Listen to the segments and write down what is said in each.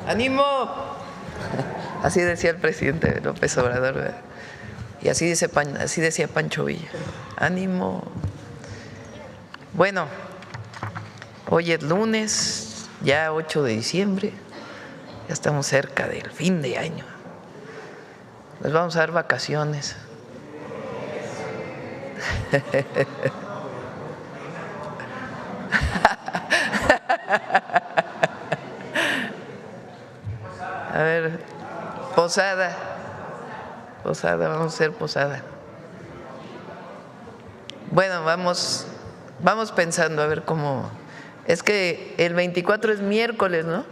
¡Ánimo! Así decía el presidente López Obrador, ¿verdad? Y así decía Pancho Villa. ¡Ánimo! Bueno, hoy es lunes, ya 8 de diciembre, ya estamos cerca del fin de año. Les vamos a dar vacaciones. A ver, posada, vamos a hacer posada. Bueno, vamos pensando a ver cómo. Es que el 24 es miércoles, ¿no?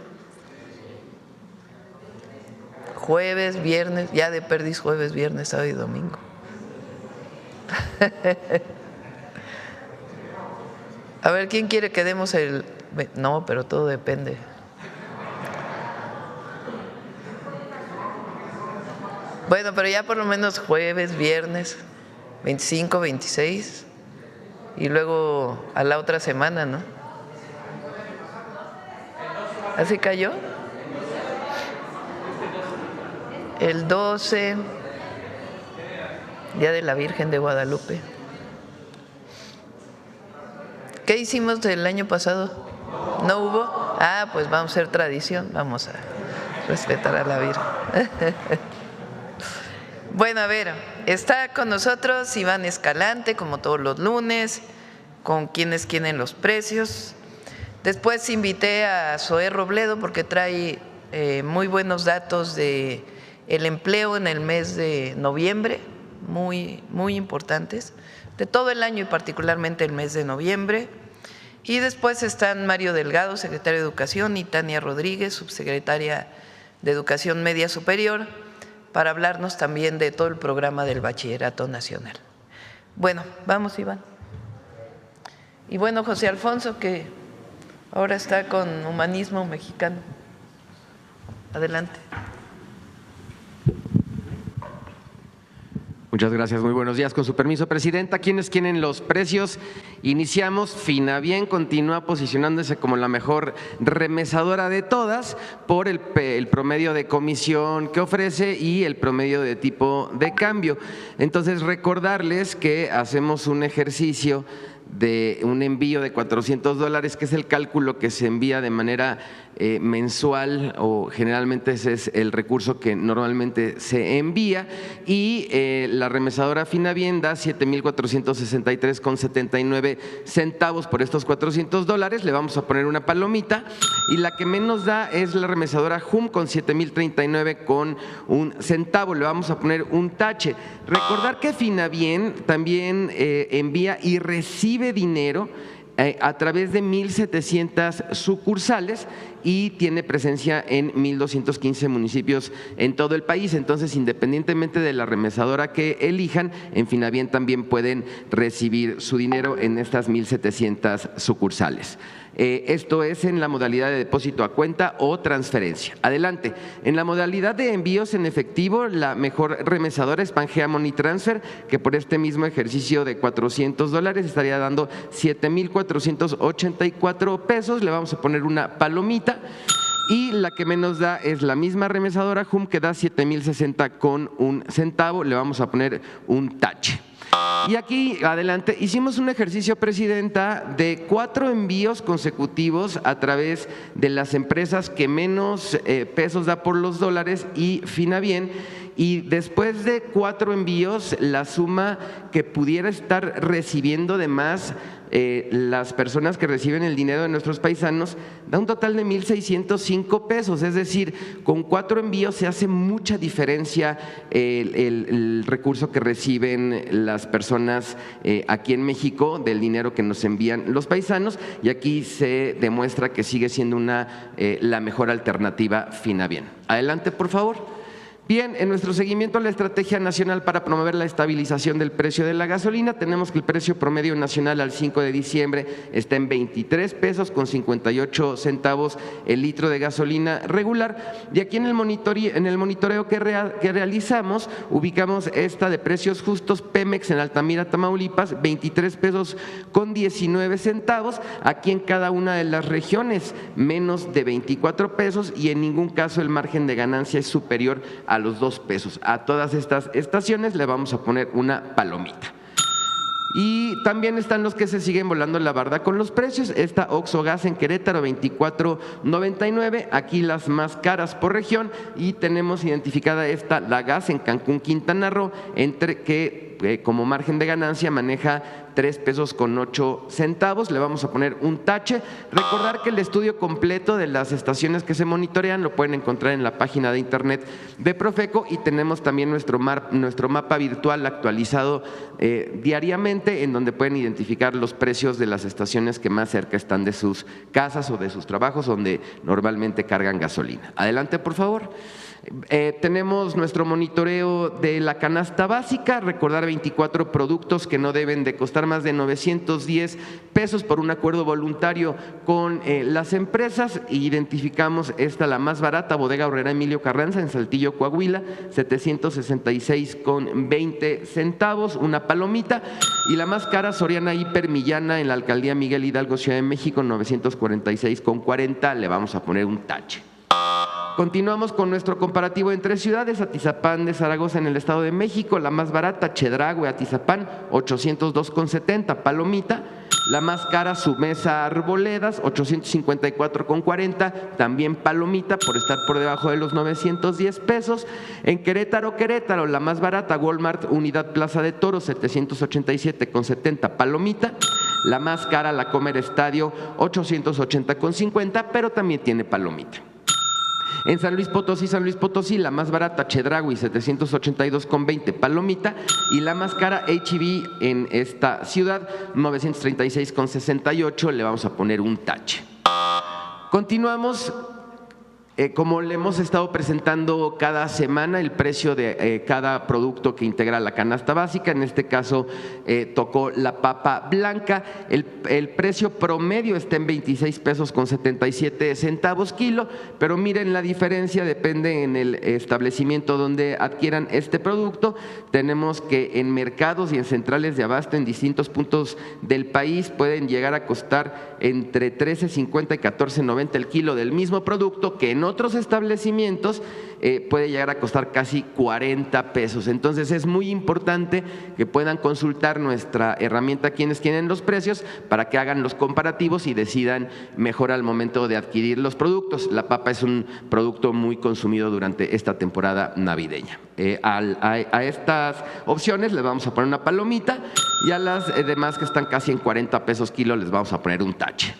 Jueves, viernes, ya de perdiz jueves, viernes, sábado y domingo. A ver, ¿quién quiere que demos el...? No, pero todo depende. Bueno, pero ya por lo menos jueves, viernes, 25, 26 y luego a la otra semana, ¿no? ¿Así cayó? El 12, Día de la Virgen de Guadalupe. ¿Qué hicimos el año pasado? ¿No hubo? Ah, pues vamos a hacer tradición, vamos a respetar a la Virgen. Bueno, a ver, está con nosotros Iván Escalante, como todos los lunes, con quienes quieren los precios. Después invité a Zoé Robledo porque trae muy buenos datos de el empleo en el mes de noviembre, muy importantes, de todo el año y particularmente el mes de noviembre. Y después están Mario Delgado, secretario de Educación, y Tania Rodríguez, subsecretaria de Educación Media Superior, para hablarnos también de todo el programa del Bachillerato Nacional. Bueno, vamos, Iván. Y bueno, José Alfonso, que ahora está con Humanismo Mexicano. Adelante. Muchas gracias, muy buenos días. Con su permiso, Presidenta, ¿quiénes quieren los precios? Iniciamos. Finabien continúa posicionándose como la mejor remesadora de todas por el promedio de comisión que ofrece y el promedio de tipo de cambio. Entonces, recordarles que hacemos un ejercicio de un envío de $400, que es el cálculo que se envía de manera mensual, o generalmente ese es el recurso que normalmente se envía, y la remesadora Finabien da 7,463,79 centavos por estos $400. Le vamos a poner una palomita, y la que menos da es la remesadora HUM con 7,039,1 centavo. Le vamos a poner un tache. Recordar que Finabien también envía y recibe dinero a través de 1,700 sucursales y tiene presencia en 1,215 municipios en todo el país. Entonces, independientemente de la remesadora que elijan, en Finabien también pueden recibir su dinero en estas 1,700 sucursales. Esto es en la modalidad de depósito a cuenta o transferencia. Adelante. En la modalidad de envíos en efectivo, la mejor remesadora es Pangea Money Transfer, que por este mismo ejercicio de $400 estaría dando 7,484 pesos. Le vamos a poner una palomita. Y la que menos da es la misma remesadora HUM, que da 7,060,1 centavo. Le vamos a poner un tache. Y aquí, adelante, hicimos un ejercicio, Presidenta, de 4 envíos consecutivos a través de las empresas que menos pesos da por los dólares y Finabien, y después de 4 envíos, la suma que pudiera estar recibiendo de más las personas que reciben el dinero de nuestros paisanos da un total de 1,605 pesos, es decir, con 4 envíos se hace mucha diferencia el recurso que reciben las personas aquí en México del dinero que nos envían los paisanos, y aquí se demuestra que sigue siendo la mejor alternativa Finabien. Adelante, por favor. Bien, en nuestro seguimiento a la Estrategia Nacional para promover la estabilización del precio de la gasolina, tenemos que el precio promedio nacional al 5 de diciembre está en 23 pesos con 58 centavos el litro de gasolina regular. Y aquí en el monitoreo que realizamos, ubicamos esta de precios justos Pemex en Altamira, Tamaulipas, 23 pesos con 19 centavos. Aquí en cada una de las regiones, menos de 24 pesos y en ningún caso el margen de ganancia es superior a los 2 pesos. A todas estas estaciones le vamos a poner una palomita. Y también están los que se siguen volando la barda con los precios. Esta Oxxo Gas en Querétaro, 24.99, aquí las más caras por región, y tenemos identificada esta, la Gas en Cancún, Quintana Roo, que como margen de ganancia maneja 3 pesos con 8 centavos, le vamos a poner un tache. Recordar que el estudio completo de las estaciones que se monitorean lo pueden encontrar en la página de internet de Profeco, y tenemos también nuestro mapa virtual actualizado diariamente, en donde pueden identificar los precios de las estaciones que más cerca están de sus casas o de sus trabajos, donde normalmente cargan gasolina. Adelante, por favor. Tenemos nuestro monitoreo de la canasta básica, recordar 24 productos que no deben de costar más de 910 pesos por un acuerdo voluntario con las empresas. Identificamos esta, la más barata, Bodega Aurrera Emilio Carranza en Saltillo, Coahuila, 766,20 centavos, una palomita. Y la más cara, Soriana Hiper Millana en la Alcaldía Miguel Hidalgo, Ciudad de México, 946,40, le vamos a poner un tache. Continuamos con nuestro comparativo entre ciudades. Atizapán de Zaragoza en el Estado de México, la más barata, Chedraui, Atizapán, 802,70, palomita. La más cara, Sumesa Arboledas, 854,40, también palomita por estar por debajo de los 910 pesos. En Querétaro, la más barata, Walmart Unidad Plaza de Toros, 787,70, palomita. La más cara, La Comer Estadio, 880,50, pero también tiene palomita. En San Luis Potosí, la más barata, Chedraui, 782,20, palomita. Y la más cara, H-E-B en esta ciudad, 936,68, le vamos a poner un tache. Continuamos. Como le hemos estado presentando cada semana, el precio de cada producto que integra la canasta básica, en este caso tocó la papa blanca, el precio promedio está en 26 pesos con 77 centavos kilo, pero miren la diferencia, depende en el establecimiento donde adquieran este producto. Tenemos que en mercados y en centrales de abasto en distintos puntos del país pueden llegar a costar entre 13.50 y 14.90 el kilo del mismo producto, que en otros establecimientos puede llegar a costar casi 40 pesos. Entonces es muy importante que puedan consultar nuestra herramienta Quienes Quieren los Precios para que hagan los comparativos y decidan mejor al momento de adquirir los productos. La papa es un producto muy consumido durante esta temporada navideña. A estas opciones les vamos a poner una palomita, y a las demás que están casi en 40 pesos kilo les vamos a poner un tache.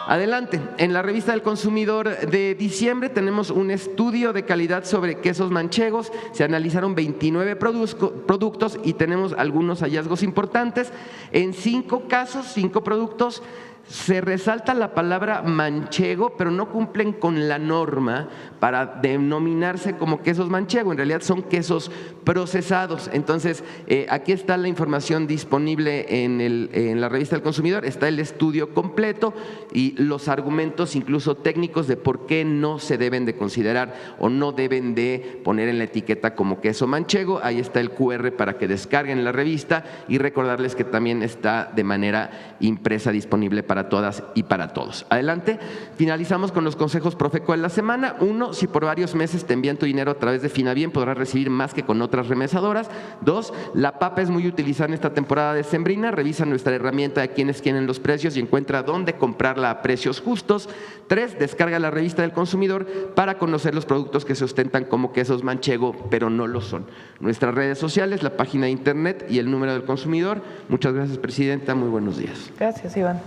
Adelante, en la revista del consumidor de diciembre tenemos un estudio de calidad sobre quesos manchegos. Se analizaron 29 productos y tenemos algunos hallazgos importantes. En 5 casos, 5 productos, se resalta la palabra manchego, pero no cumplen con la norma para denominarse como quesos manchego. En realidad son quesos procesados. Entonces, aquí está la información disponible en la revista del consumidor. Está el estudio completo y los argumentos incluso técnicos de por qué no se deben de considerar o no deben de poner en la etiqueta como queso manchego. Ahí está el QR para que descarguen la revista, y recordarles que también está de manera impresa disponible para todas y para todos. Adelante. Finalizamos con los consejos Profeco de la semana. 1, si por varios meses te envían tu dinero a través de Finabien, podrás recibir más que con otras remesadoras. 2, la papa es muy utilizada en esta temporada decembrina. Revisa nuestra herramienta de Quienes Quieren los Precios y encuentra dónde comprarla a precios justos. 3, descarga la revista del consumidor para conocer los productos que se ostentan como quesos manchego, pero no lo son. Nuestras redes sociales, la página de internet y el número del consumidor. Muchas gracias, presidenta. Muy buenos días. Gracias, Iván.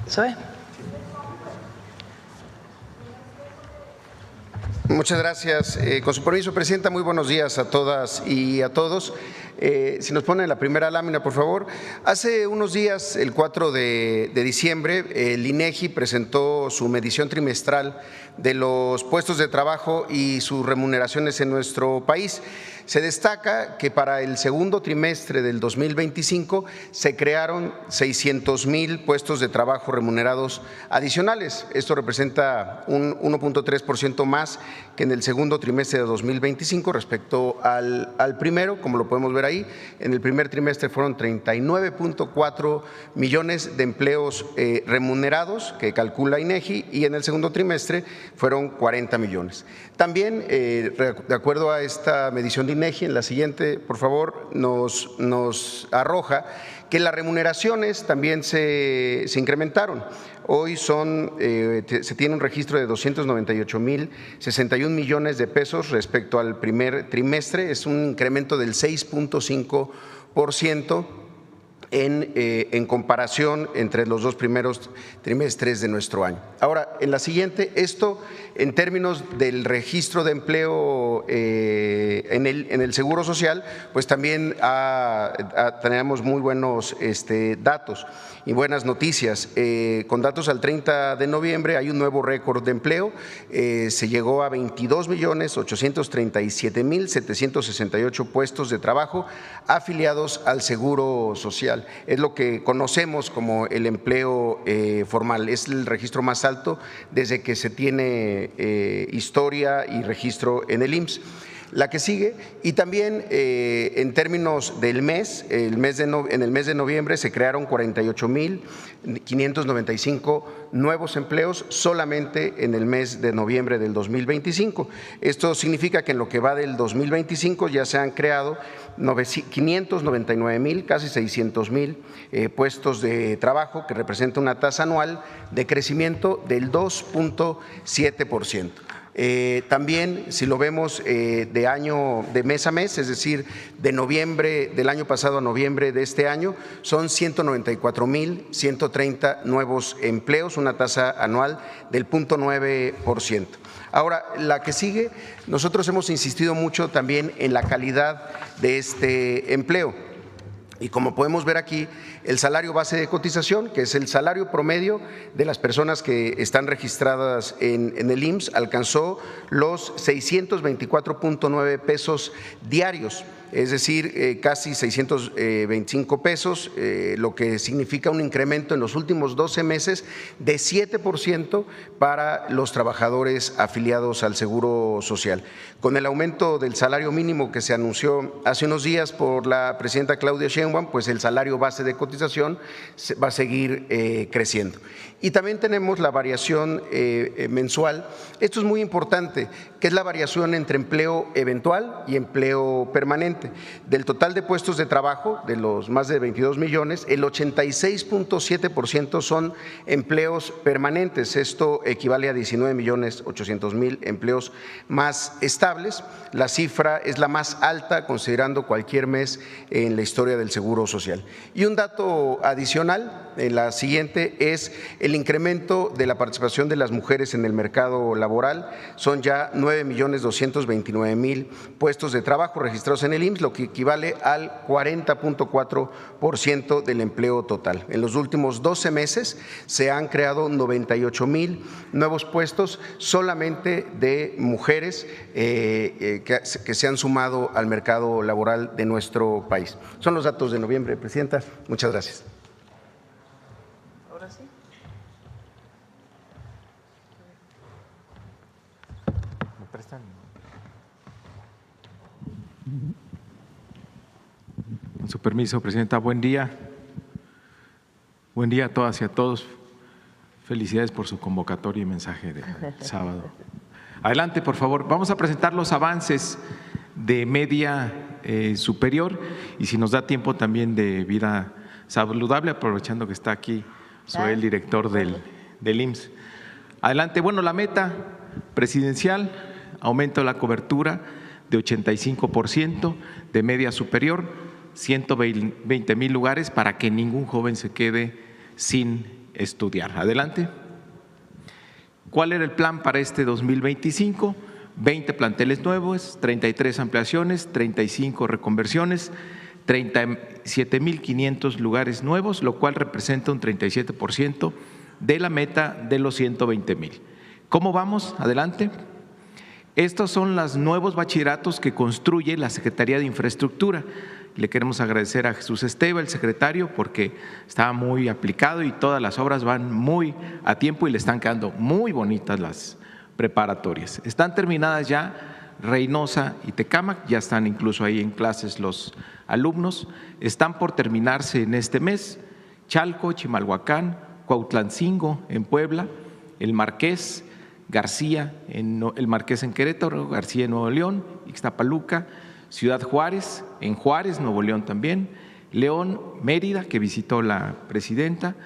Zoe. Muchas gracias. Con su permiso, Presidenta, muy buenos días a todas y a todos. Si nos pone la primera lámina, por favor. Hace unos días, el 4 de diciembre, el INEGI presentó su medición trimestral de los puestos de trabajo y sus remuneraciones en nuestro país. Se destaca que para el segundo trimestre del 2025 se crearon 600,000 puestos de trabajo remunerados adicionales. Esto representa un 1.3% más que en el segundo trimestre de 2025 respecto al primero, como lo podemos ver ahí. En el primer trimestre fueron 39.4 millones de empleos remunerados que calcula INEGI, y en el segundo trimestre fueron 40 millones. También, de acuerdo a esta medición de INEGI, en la siguiente, por favor, nos arroja que las remuneraciones también se incrementaron. Hoy se tiene un registro de 298,061 millones de pesos respecto al primer trimestre, es un incremento del 6.5% en comparación entre los dos primeros trimestres de nuestro año. Ahora, en la siguiente, esto en términos del registro de empleo en el Seguro Social, pues también tenemos muy buenos datos y buenas noticias. Con datos al 30 de noviembre hay un nuevo récord de empleo, se llegó a 22,837,768 puestos de trabajo afiliados al Seguro Social. Es lo que conocemos como el empleo formal, es el registro más alto desde que se tiene historia y registro en el IMSS. La que sigue, y también en términos del mes, en el mes de noviembre se crearon 48,595 nuevos empleos solamente en el mes de noviembre del 2025. Esto significa que en lo que va del 2025 ya se han creado 599,000, casi 600,000 puestos de trabajo, que representa una tasa anual de crecimiento del 2.7%. También, si lo vemos de mes a mes, es decir, de noviembre del año pasado a noviembre de este año, son 194,130 nuevos empleos, una tasa anual del 0.9%. Ahora, la que sigue, nosotros hemos insistido mucho también en la calidad de este empleo. Y como podemos ver aquí, el salario base de cotización, que es el salario promedio de las personas que están registradas en el IMSS, alcanzó los 624.9 pesos diarios, es decir, casi 625 pesos, lo que significa un incremento en los últimos 12 meses de 7% para los trabajadores afiliados al Seguro Social. Con el aumento del salario mínimo que se anunció hace unos días por la presidenta Claudia Sheinbaum, pues el salario base de cotización va a seguir creciendo. Y también tenemos la variación mensual. Esto es muy importante, que es la variación entre empleo eventual y empleo permanente. Del total de puestos de trabajo, de los más de 22 millones, el 86.7% son empleos permanentes. Esto equivale a 19,800,000 empleos más estables. La cifra es la más alta considerando cualquier mes en la historia del Seguro Social. Y un dato adicional, la siguiente, es el incremento de la participación de las mujeres en el mercado laboral. Son ya 9,229,000 puestos de trabajo registrados en el IMSS, lo que equivale al 40.4% del empleo total. En los últimos 12 meses se han creado 98,000 nuevos puestos solamente de mujeres que se han sumado al mercado laboral de nuestro país. Son los datos de noviembre, Presidenta. Muchas gracias. Ahora sí. ¿Me prestan? Con su permiso, Presidenta, buen día. Buen día a todas y a todos. Felicidades por su convocatoria y mensaje de sábado. Adelante, por favor. Vamos a presentar los avances de media superior y, si nos da tiempo, también de vida saludable, aprovechando que está aquí soy el director del IMSS. Adelante. Bueno, la meta presidencial, aumento de la cobertura de 85% de media superior, 120,000 lugares para que ningún joven se quede sin estudiar. Adelante. ¿Cuál era el plan para este 2025? 20 planteles nuevos, 33 ampliaciones, 35 reconversiones, 37.500 lugares nuevos, lo cual representa un 37% de la meta de los 120,000. ¿Cómo vamos? Adelante. Estos son los nuevos bachilleratos que construye la Secretaría de Infraestructura. Le queremos agradecer a Jesús Esteva, el secretario, porque estaba muy aplicado y todas las obras van muy a tiempo y le están quedando muy bonitas las preparatorias. Están terminadas ya Reynosa y Tecámac, ya están incluso ahí en clases los alumnos. Están por terminarse en este mes Chalco, Chimalhuacán, Cuautlancingo en Puebla, El Marqués, García, el Marqués en Querétaro, García en Nuevo León, Ixtapaluca, Ciudad Juárez, en Juárez, Nuevo León también, León, Mérida, que visitó la presidenta,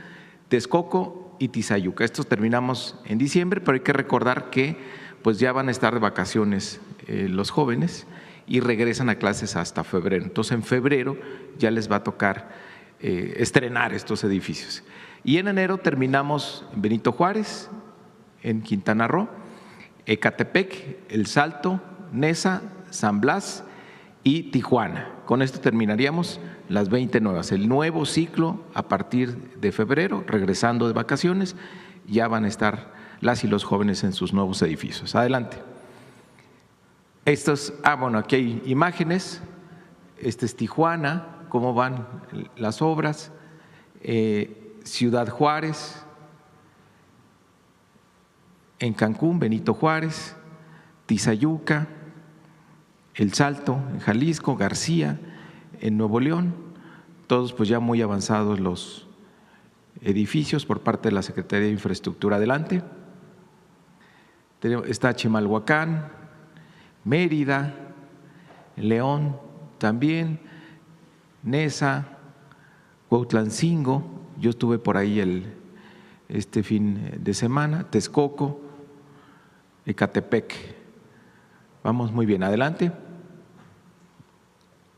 Texcoco y Tizayuca. Estos terminamos en diciembre, pero hay que recordar que pues ya van a estar de vacaciones los jóvenes y regresan a clases hasta febrero. Entonces en febrero ya les va a tocar estrenar estos edificios. Y en enero terminamos en Benito Juárez, en Quintana Roo, Ecatepec, El Salto, Neza, San Blas y Tijuana. Con esto terminaríamos las 20 nuevas. El nuevo ciclo a partir de febrero, regresando de vacaciones, ya van a estar las y los jóvenes en sus nuevos edificios. Adelante. Bueno, aquí hay imágenes. Este es Tijuana, cómo van las obras. Ciudad Juárez, en Cancún, Benito Juárez, Tizayuca, El Salto, en Jalisco, García, en Nuevo León, todos pues ya muy avanzados los edificios por parte de la Secretaría de Infraestructura. Adelante. Está Chimalhuacán, Mérida, León también, Neza, Cuautlancingo, yo estuve por ahí este fin de semana, Texcoco, Ecatepec. Vamos muy bien, adelante.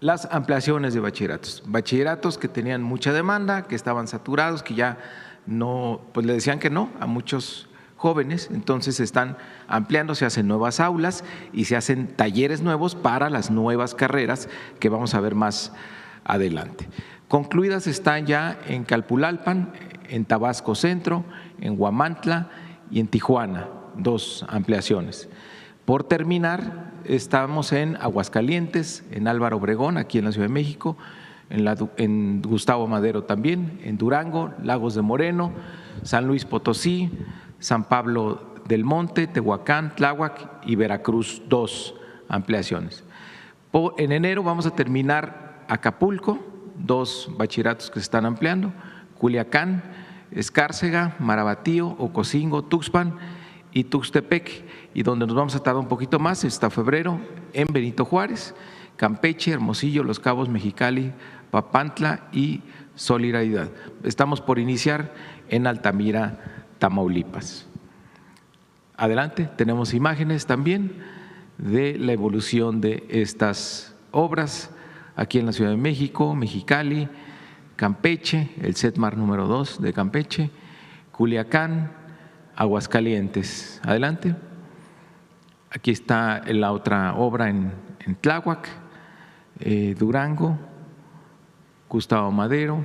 Las ampliaciones de bachilleratos que tenían mucha demanda, que estaban saturados, que ya no, pues le decían que no a muchos jóvenes, entonces se están ampliando, se hacen nuevas aulas y se hacen talleres nuevos para las nuevas carreras que vamos a ver más adelante. Concluidas están ya en Calpulalpan, en Tabasco Centro, en Huamantla y en Tijuana, 2 ampliaciones. Por terminar, estamos en Aguascalientes, en Álvaro Obregón, aquí en la Ciudad de México, en Gustavo Madero también, en Durango, Lagos de Moreno, San Luis Potosí, San Pablo del Monte, Tehuacán, Tláhuac y Veracruz, 2 ampliaciones. En enero vamos a terminar Acapulco, 2 bachilleratos que se están ampliando, Culiacán, Escárcega, Marabatío, Ocosingo, Tuxpan y Tuxtepec, y donde nos vamos a tardar un poquito más hasta febrero en Benito Juárez, Campeche, Hermosillo, Los Cabos, Mexicali, Papantla y Solidaridad. Estamos por iniciar en Altamira, Tamaulipas. Adelante, tenemos imágenes también de la evolución de estas obras aquí en la Ciudad de México, Mexicali, Campeche, el CETMAR número 2 de Campeche, Culiacán, Aguascalientes. Adelante. Aquí está la otra obra en Tláhuac, Durango, Gustavo Madero,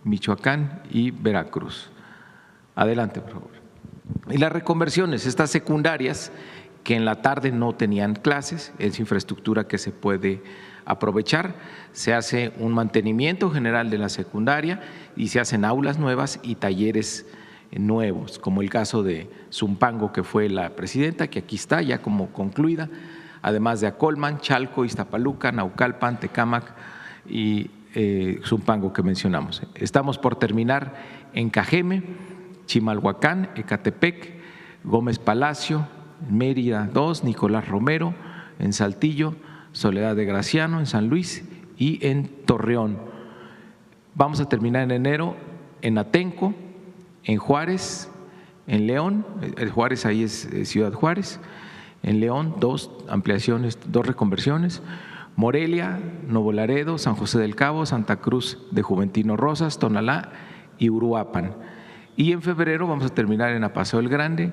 Michoacán y Veracruz. Adelante, por favor. Y las reconversiones, estas secundarias que en la tarde no tenían clases, es infraestructura que se puede aprovechar, se hace un mantenimiento general de la secundaria y se hacen aulas nuevas y talleres nuevos, como el caso de Zumpango, que fue la presidenta, que aquí está ya como concluida, además de Acolman, Chalco, Iztapaluca, Naucalpan, Tecámac y Zumpango que mencionamos. Estamos por terminar en Cajeme, Chimalhuacán, Ecatepec, Gómez Palacio, Mérida 2, Nicolás Romero, en Saltillo, Soledad de Graciano, en San Luis y en Torreón. Vamos a terminar en enero en Atenco, en Juárez, en León, Juárez ahí es Ciudad Juárez, en León 2 ampliaciones, 2 reconversiones, Morelia, Nuevo Laredo, San José del Cabo, Santa Cruz de Juventino Rosas, Tonalá y Uruapan. Y en febrero vamos a terminar en Apaseo el Grande,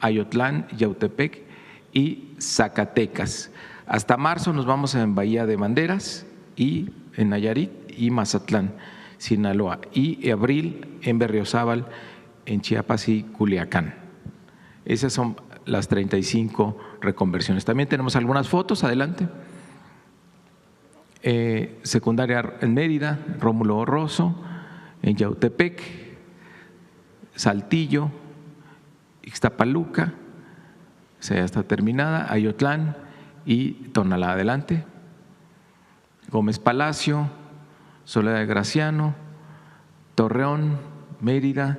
Ayotlán, Yautepec y Zacatecas. Hasta marzo nos vamos en Bahía de Banderas y en Nayarit y Mazatlán, Sinaloa, y abril en Berriozábal, en Chiapas y Culiacán. Esas son las 35 reconversiones. También tenemos algunas fotos, adelante. Secundaria en Mérida, Rómulo Rosso, en Yautepec, Saltillo, Ixtapaluca, ya está terminada, Ayotlán y Tonalá, adelante. Gómez Palacio, Soledad de Graciano, Torreón, Mérida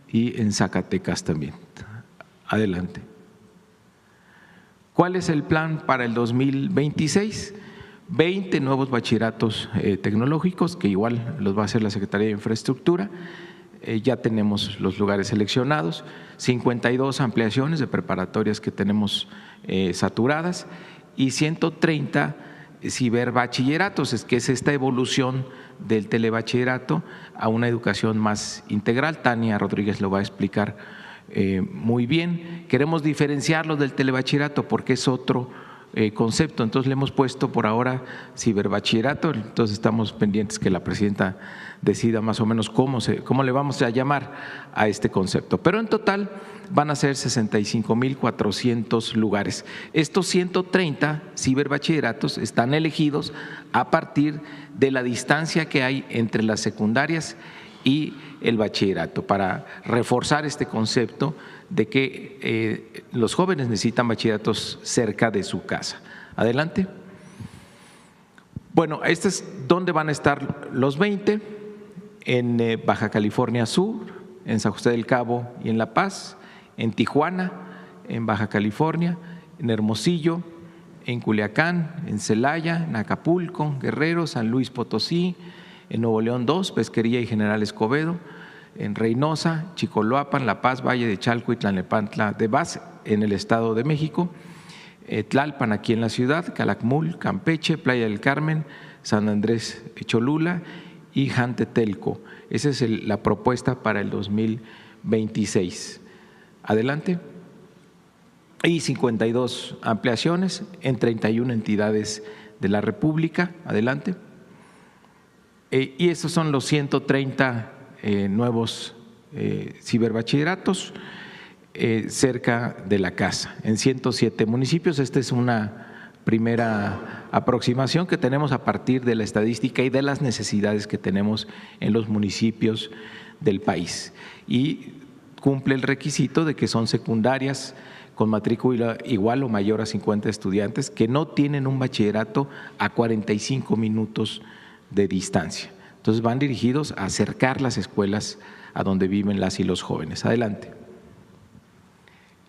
y en Zacatecas también. Adelante. ¿Cuál es el plan para el 2026? 20 nuevos bachilleratos tecnológicos, que igual los va a hacer la Secretaría de Infraestructura. Ya tenemos los lugares seleccionados, 52 ampliaciones de preparatorias que tenemos saturadas y 130 ciberbachilleratos, que es esta evolución del telebachillerato a una educación más integral. Tania Rodríguez lo va a explicar muy bien. Queremos diferenciarlos del telebachillerato porque es otro concepto, entonces le hemos puesto por ahora ciberbachillerato, entonces estamos pendientes que la presidenta decida más o menos cómo le vamos a llamar a este concepto. Pero en total van a ser 65,400 lugares. Estos 130 ciberbachilleratos están elegidos a partir de la distancia que hay entre las secundarias y el bachillerato, para reforzar este concepto de que los jóvenes necesitan bachilleratos cerca de su casa. Adelante. Bueno, este es donde van a estar los 20, en Baja California Sur, en San José del Cabo y en La Paz, en Tijuana, en Baja California, en Hermosillo, en Culiacán, en Celaya, en Acapulco, Guerrero, San Luis Potosí, en Nuevo León 2, Pesquería y General Escobedo, en Reynosa, Chicoloapan, La Paz, Valle de Chalco y Tlalnepantla de Vaz, en el Estado de México, Tlalpan aquí en la ciudad, Calakmul, Campeche, Playa del Carmen, San Andrés Cholula y Jantetelco. Esa es la propuesta para el 2026. Adelante. Y 52 ampliaciones en 31 entidades de la República. Adelante. Y estos son los 130 nuevos ciberbachilleratos cerca de la casa, en 107 municipios. Esta es una primera aproximación que tenemos a partir de la estadística y de las necesidades que tenemos en los municipios del país. Y cumple el requisito de que son secundarias con matrícula igual o mayor a 50 estudiantes que no tienen un bachillerato a 45 minutos de distancia. Entonces van dirigidos a acercar las escuelas a donde viven las y los jóvenes. Adelante.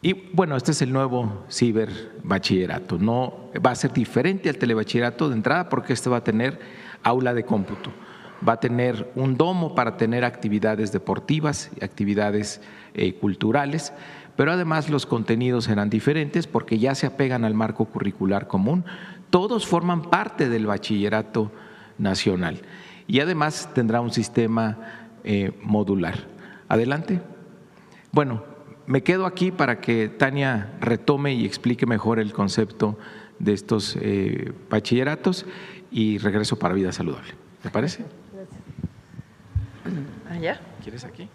Y bueno, este es el nuevo ciberbachillerato. No va a ser diferente al telebachillerato de entrada porque este va a tener aula de cómputo, va a tener un domo para tener actividades deportivas y actividades culturales, pero además los contenidos serán diferentes porque ya se apegan al marco curricular común. Todos forman parte del bachillerato nacional y además tendrá un sistema modular. Adelante. Bueno, me quedo aquí para que Tania retome y explique mejor el concepto de estos bachilleratos y regreso para Vida Saludable. ¿Te parece? ¿Allá? ¿Quieres aquí?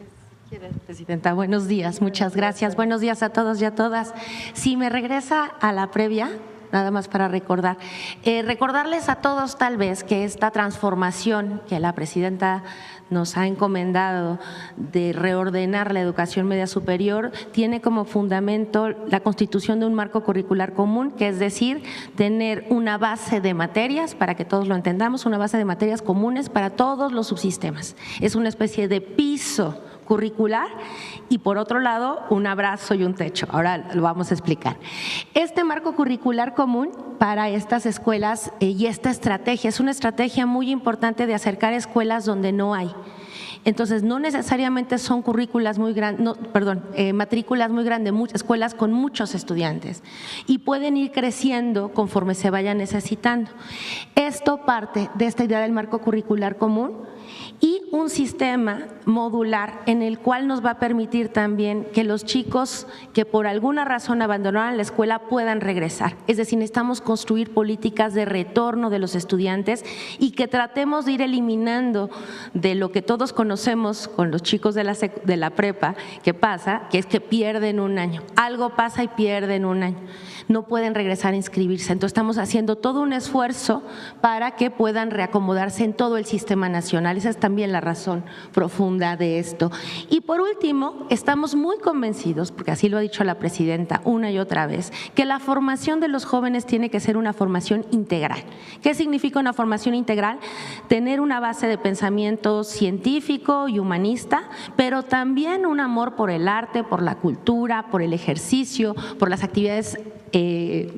Presidenta, buenos días, muchas gracias. Buenos días a todos y a todas. Si me regresa a la previa, nada más para recordar. Recordarles a todos tal vez que esta transformación que la presidenta nos ha encomendado de reordenar la educación media superior tiene como fundamento la constitución de un marco curricular común, que es decir, tener una base de materias, para que todos lo entendamos, una base de materias comunes para todos los subsistemas. Es una especie de piso curricular y por otro lado un abrazo y un techo. Ahora lo vamos a explicar. Este marco curricular común para estas escuelas y esta estrategia es una estrategia muy importante de acercar escuelas donde no hay. Entonces, no necesariamente son currículas muy grandes, matrículas muy grandes, muchas escuelas con muchos estudiantes y pueden ir creciendo conforme se vaya necesitando. Esto parte de esta idea del marco curricular común y un sistema modular en el cual nos va a permitir también que los chicos que por alguna razón abandonaron la escuela puedan regresar. Es decir, necesitamos construir políticas de retorno de los estudiantes y que tratemos de ir eliminando de lo que todos conocemos con los chicos de la prepa, que pasa, que es que pierden un año. Algo pasa y pierden un año. No pueden regresar a inscribirse. Entonces estamos haciendo todo un esfuerzo para que puedan reacomodarse en todo el sistema nacional. Esa es también la razón profunda de esto. Y por último, estamos muy convencidos, porque así lo ha dicho la presidenta una y otra vez, que la formación de los jóvenes tiene que ser una formación integral. ¿Qué significa una formación integral? Tener una base de pensamiento científico y humanista, pero también un amor por el arte, por la cultura, por el ejercicio, por las actividades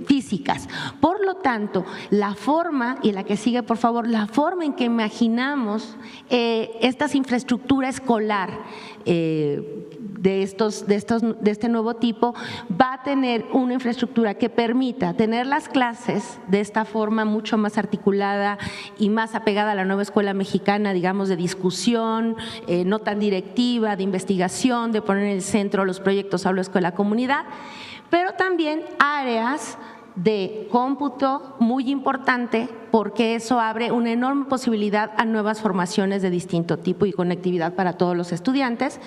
físicas. Por lo tanto, la forma, y la que sigue por favor, la forma en que imaginamos esta infraestructura escolar de este nuevo tipo va a tener una infraestructura que permita tener las clases de esta forma mucho más articulada y más apegada a la nueva escuela mexicana, digamos, de discusión, no tan directiva, de investigación, de poner en el centro los proyectos aula, escuela, comunidad, pero también áreas de cómputo muy importante, porque eso abre una enorme posibilidad a nuevas formaciones de distinto tipo y conectividad para todos los estudiantes,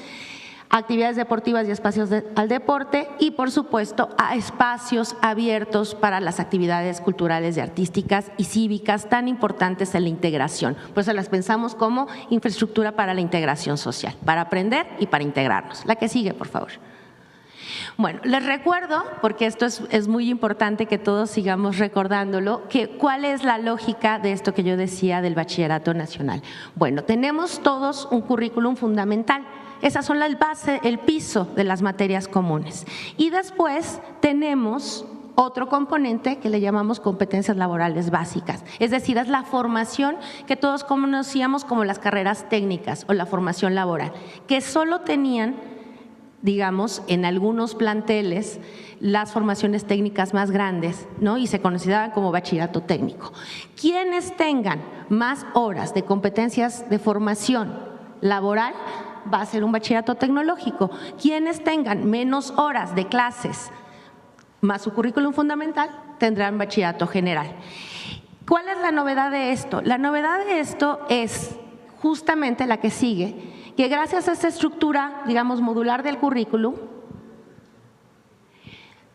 actividades deportivas y espacios al deporte y, por supuesto, a espacios abiertos para las actividades culturales y artísticas y cívicas tan importantes en la integración. Por eso las pensamos como infraestructura para la integración social, para aprender y para integrarnos. La que sigue, por favor. Bueno, les recuerdo, porque esto es muy importante que todos sigamos recordándolo, que cuál es la lógica de esto que yo decía del Bachillerato Nacional. Bueno, tenemos todos un currículum fundamental. Esas son las bases, el piso de las materias comunes. Y después tenemos otro componente que le llamamos competencias laborales básicas, es decir, es la formación que todos conocíamos como las carreras técnicas o la formación laboral, que solo tenían, digamos, en algunos planteles las formaciones técnicas más grandes, ¿no? Y se consideraban como bachillerato técnico. Quienes tengan más horas de competencias de formación laboral va a ser un bachillerato tecnológico. Quienes tengan menos horas de clases más su currículum fundamental tendrán bachillerato general. ¿Cuál es la novedad de esto? La novedad de esto es justamente la que sigue, que gracias a esta estructura, digamos, modular del currículum,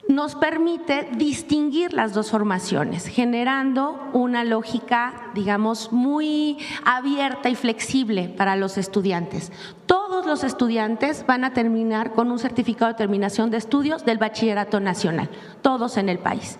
nos permite distinguir las dos formaciones, generando una lógica, digamos, muy abierta y flexible para los estudiantes. Todos los estudiantes van a terminar con un certificado de terminación de estudios del Bachillerato Nacional, todos en el país.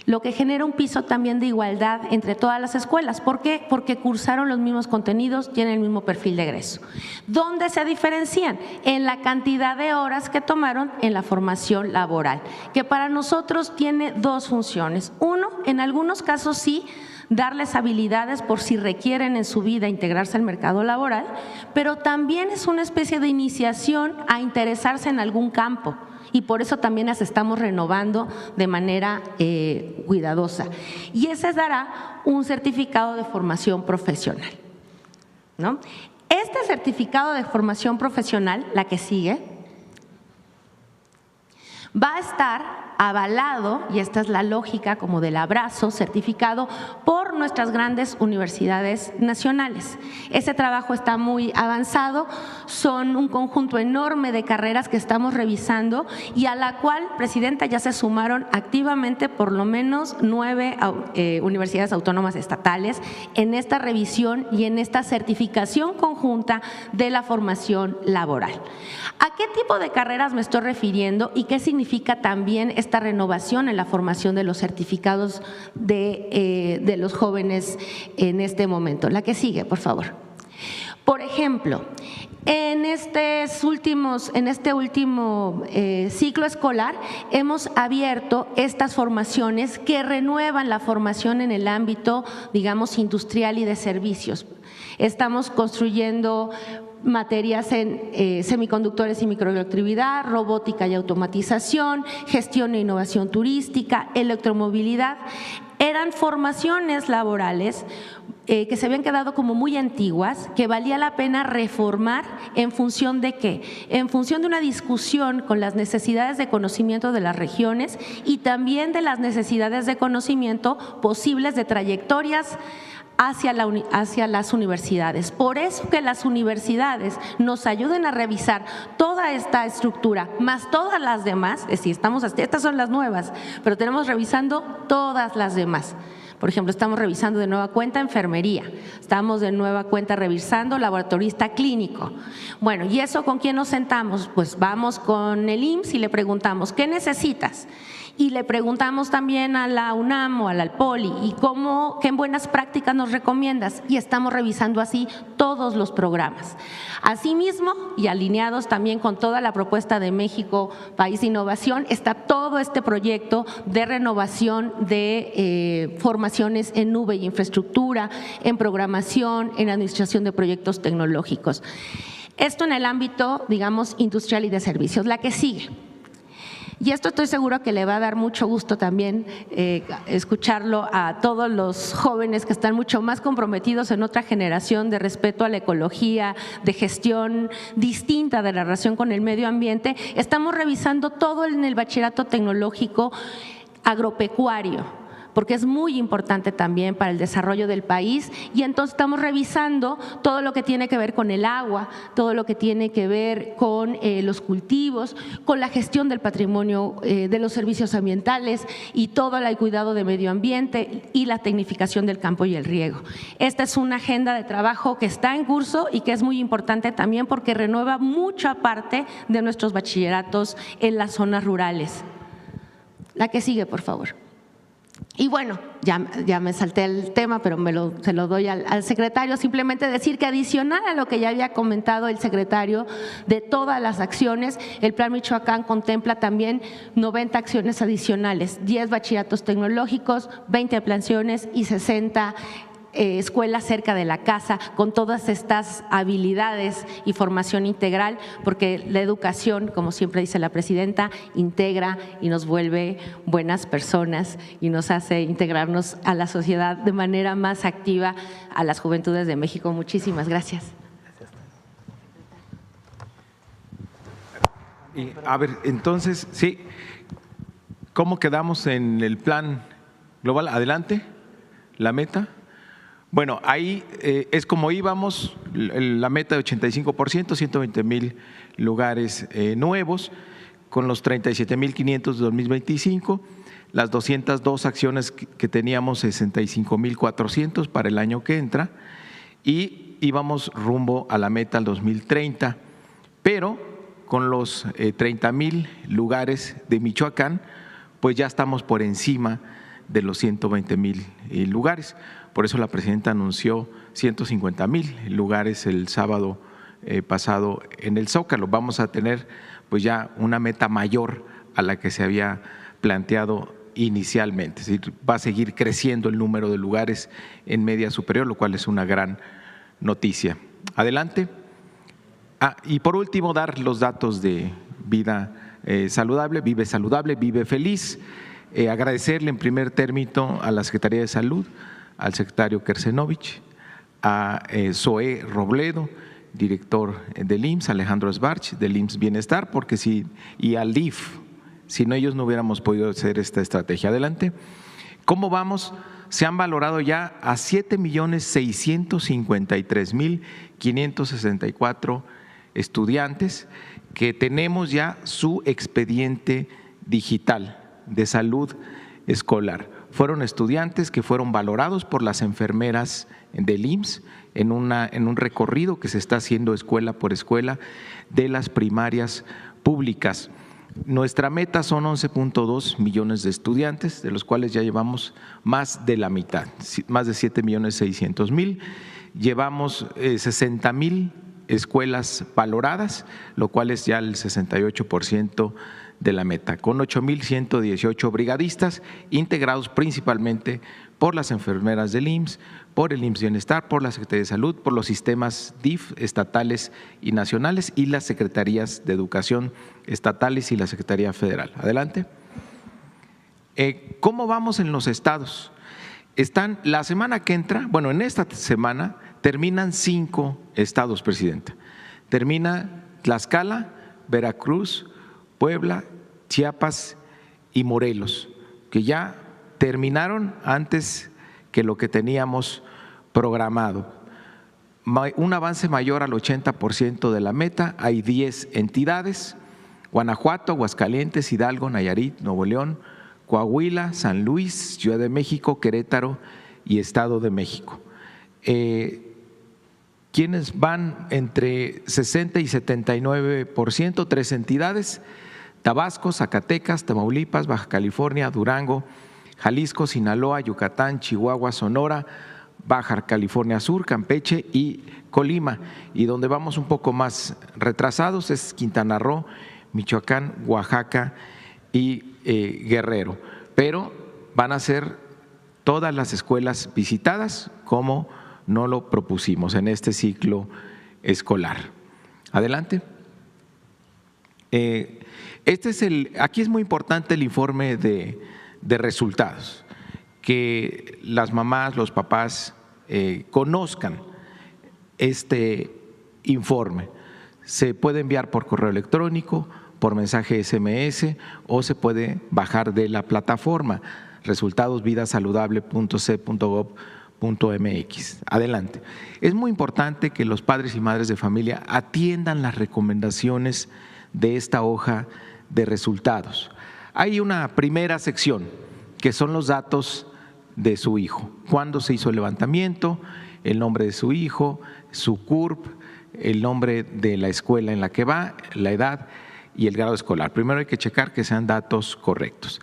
Lo que genera un piso también de igualdad entre todas las escuelas. ¿Por qué? Porque cursaron los mismos contenidos, tienen el mismo perfil de egreso. ¿Dónde se diferencian? En la cantidad de horas que tomaron en la formación laboral, que para nosotros tiene dos funciones. Uno, en algunos casos sí, darles habilidades por si requieren en su vida integrarse al mercado laboral, pero también es una especie de iniciación a interesarse en algún campo. Y por eso también las estamos renovando de manera cuidadosa. Y ese dará un certificado de formación profesional, ¿no? Este certificado de formación profesional, la que sigue, va a estar avalado, y esta es la lógica como del abrazo, certificado por nuestras grandes universidades nacionales. Ese trabajo está muy avanzado, son un conjunto enorme de carreras que estamos revisando y a la cual, Presidenta, ya se sumaron activamente por lo menos 9 universidades autónomas estatales en esta revisión y en esta certificación conjunta de la formación laboral. ¿A qué tipo de carreras me estoy refiriendo y qué significa también esta renovación en la formación de los certificados de los jóvenes en este momento? La que sigue, por favor. Por ejemplo, en este último ciclo escolar hemos abierto estas formaciones que renuevan la formación en el ámbito, digamos, industrial y de servicios. Estamos construyendo materias en semiconductores y microelectricidad, robótica y automatización, gestión e innovación turística, electromovilidad. Eran formaciones laborales que se habían quedado como muy antiguas, que valía la pena reformar en función de ¿qué? En función de una discusión con las necesidades de conocimiento de las regiones y también de las necesidades de conocimiento posibles de trayectorias hacia las universidades. Por eso que las universidades nos ayuden a revisar toda esta estructura, más todas las demás, es decir, estas son las nuevas, pero tenemos revisando todas las demás. Por ejemplo, estamos revisando de nueva cuenta enfermería, estamos de nueva cuenta revisando laboratorista clínico. Bueno, ¿y eso con quién nos sentamos? Pues vamos con el IMSS y le preguntamos, ¿qué necesitas? Y le preguntamos también a la UNAM o a la Poli, ¿y qué buenas prácticas nos recomiendas? Y estamos revisando así todos los programas. Asimismo, y alineados también con toda la propuesta de México, País de Innovación, está todo este proyecto de renovación de formaciones en nube y infraestructura, en programación, en administración de proyectos tecnológicos. Esto en el ámbito, digamos, industrial y de servicios. La que sigue. Y esto estoy seguro que le va a dar mucho gusto también escucharlo a todos los jóvenes que están mucho más comprometidos en otra generación de respeto a la ecología, de gestión distinta de la relación con el medio ambiente. Estamos revisando todo en el bachillerato tecnológico agropecuario, porque es muy importante también para el desarrollo del país, y entonces estamos revisando todo lo que tiene que ver con el agua, todo lo que tiene que ver con los cultivos, con la gestión del patrimonio, de los servicios ambientales y todo el cuidado de medio ambiente y la tecnificación del campo y el riego. Esta es una agenda de trabajo que está en curso y que es muy importante también porque renueva mucha parte de nuestros bachilleratos en las zonas rurales. La que sigue, por favor. Y bueno, ya me salté el tema, pero se lo doy al secretario. Simplemente decir que adicional a lo que ya había comentado el secretario de todas las acciones, el Plan Michoacán contempla también 90 acciones adicionales, 10 bachilleratos tecnológicos, 20 ampliaciones y 60 escuelas cerca de la casa, con todas estas habilidades y formación integral, porque la educación, como siempre dice la presidenta, integra y nos vuelve buenas personas y nos hace integrarnos a la sociedad de manera más activa a las juventudes de México. Muchísimas gracias. Y, a ver, entonces, sí, ¿cómo quedamos en el plan global? Adelante, la meta. Bueno, ahí es como íbamos, la meta de 85%, 120,000 lugares nuevos, con los 37,500 de 2025, las 202 acciones que teníamos, 65,400 para el año que entra, y íbamos rumbo a la meta al 2030, pero con los 30,000 lugares de Michoacán, pues ya estamos por encima de los 120,000 lugares. Por eso la presidenta anunció 150,000 lugares el sábado pasado en el Zócalo. Vamos a tener pues ya una meta mayor a la que se había planteado inicialmente. Es decir, va a seguir creciendo el número de lugares en media superior, lo cual es una gran noticia. Adelante. Y por último, dar los datos de vida saludable, vive feliz. Agradecerle en primer término a la Secretaría de Salud, al secretario Kersenovich, a Zoé Robledo, director del IMSS, Alejandro Sbarch, del IMSS Bienestar, y al DIF, si no ellos no hubiéramos podido hacer esta estrategia. Adelante. ¿Cómo vamos? Se han valorado ya a 7,653,564 estudiantes que tenemos ya su expediente digital de salud escolar. Fueron estudiantes que fueron valorados por las enfermeras del IMSS en un recorrido que se está haciendo escuela por escuela de las primarias públicas. Nuestra meta son 11.2 millones de estudiantes, de los cuales ya llevamos más de la mitad, más de 7,600,000. Llevamos 60,000 escuelas valoradas, lo cual es ya el 68% de la meta, con 8,118 brigadistas integrados principalmente por las enfermeras del IMSS, por el IMSS Bienestar, por la Secretaría de Salud, por los sistemas DIF estatales y nacionales y las secretarías de educación estatales y la Secretaría Federal. Adelante. ¿Cómo vamos en los estados? están la semana que entra, bueno, en esta semana terminan 5 estados, Presidenta. Termina Tlaxcala, Veracruz, Puebla, Chiapas y Morelos, que ya terminaron antes que lo que teníamos programado. Un avance mayor al 80% de la meta, hay 10 entidades: Guanajuato, Aguascalientes, Hidalgo, Nayarit, Nuevo León, Coahuila, San Luis, Ciudad de México, Querétaro y Estado de México. Quienes van entre 60 y 79%, 3 entidades: Tabasco, Zacatecas, Tamaulipas, Baja California, Durango, Jalisco, Sinaloa, Yucatán, Chihuahua, Sonora, Baja California Sur, Campeche y Colima. Y donde vamos un poco más retrasados es Quintana Roo, Michoacán, Oaxaca y Guerrero. Pero van a ser todas las escuelas visitadas como no lo propusimos en este ciclo escolar. Adelante. Aquí es muy importante el informe de resultados, que las mamás, los papás conozcan este informe. Se puede enviar por correo electrónico, por mensaje SMS o se puede bajar de la plataforma resultadosvidasaludable.c.gov.mx. Adelante. Es muy importante que los padres y madres de familia atiendan las recomendaciones de esta hoja de resultados. Hay una primera sección que son los datos de su hijo: cuándo se hizo el levantamiento, el nombre de su hijo, su CURP, el nombre de la escuela en la que va, la edad y el grado escolar. Primero hay que checar que sean datos correctos.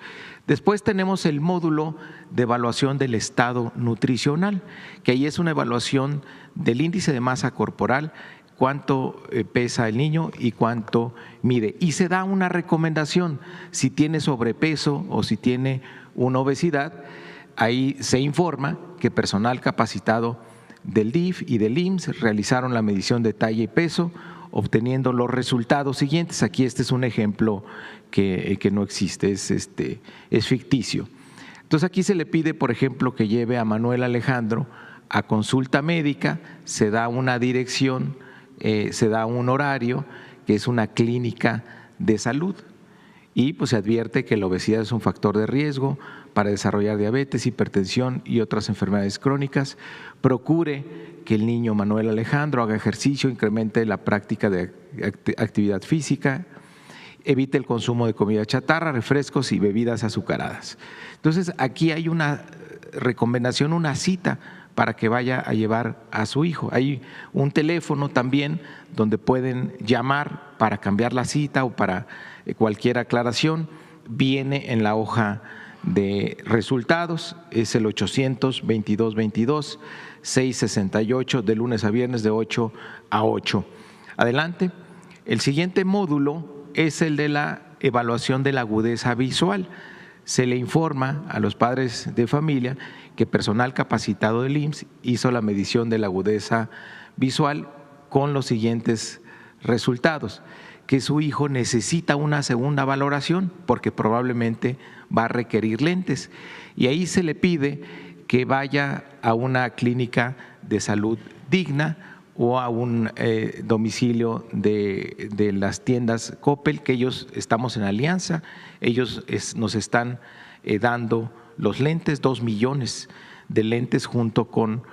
Después tenemos el módulo de evaluación del estado nutricional, que ahí es una evaluación del índice de masa corporal, cuánto pesa el niño y cuánto mide. Y se da una recomendación: si tiene sobrepeso o si tiene una obesidad, ahí se informa que personal capacitado del DIF y del IMSS realizaron la medición de talla y peso, obteniendo los resultados siguientes. Aquí este es un ejemplo que no existe, es ficticio. Entonces aquí se le pide, por ejemplo, que lleve a Manuel Alejandro a consulta médica, se da una dirección, se da un horario, que es una clínica de salud, y pues se advierte que la obesidad es un factor de riesgo para desarrollar diabetes, hipertensión y otras enfermedades crónicas. Procure que el niño Manuel Alejandro haga ejercicio, incremente la práctica de actividad física, evite el consumo de comida chatarra, refrescos y bebidas azucaradas. Entonces aquí hay una recomendación, una cita para que vaya a llevar a su hijo. Hay un teléfono también donde pueden llamar para cambiar la cita o para cualquier aclaración. Viene en la hoja de resultados, es el 800-2222-668, de lunes a viernes de 8 a 8. Adelante. El siguiente módulo es el de la evaluación de la agudeza visual. Se le informa a los padres de familia que personal capacitado del IMSS hizo la medición de la agudeza visual con los siguientes resultados: que su hijo necesita una segunda valoración porque probablemente va a requerir lentes, y ahí se le pide que vaya a una clínica de salud digna o a un domicilio de las tiendas Coppel, que ellos estamos en alianza. Ellos nos están dando los lentes, 2 millones de lentes junto con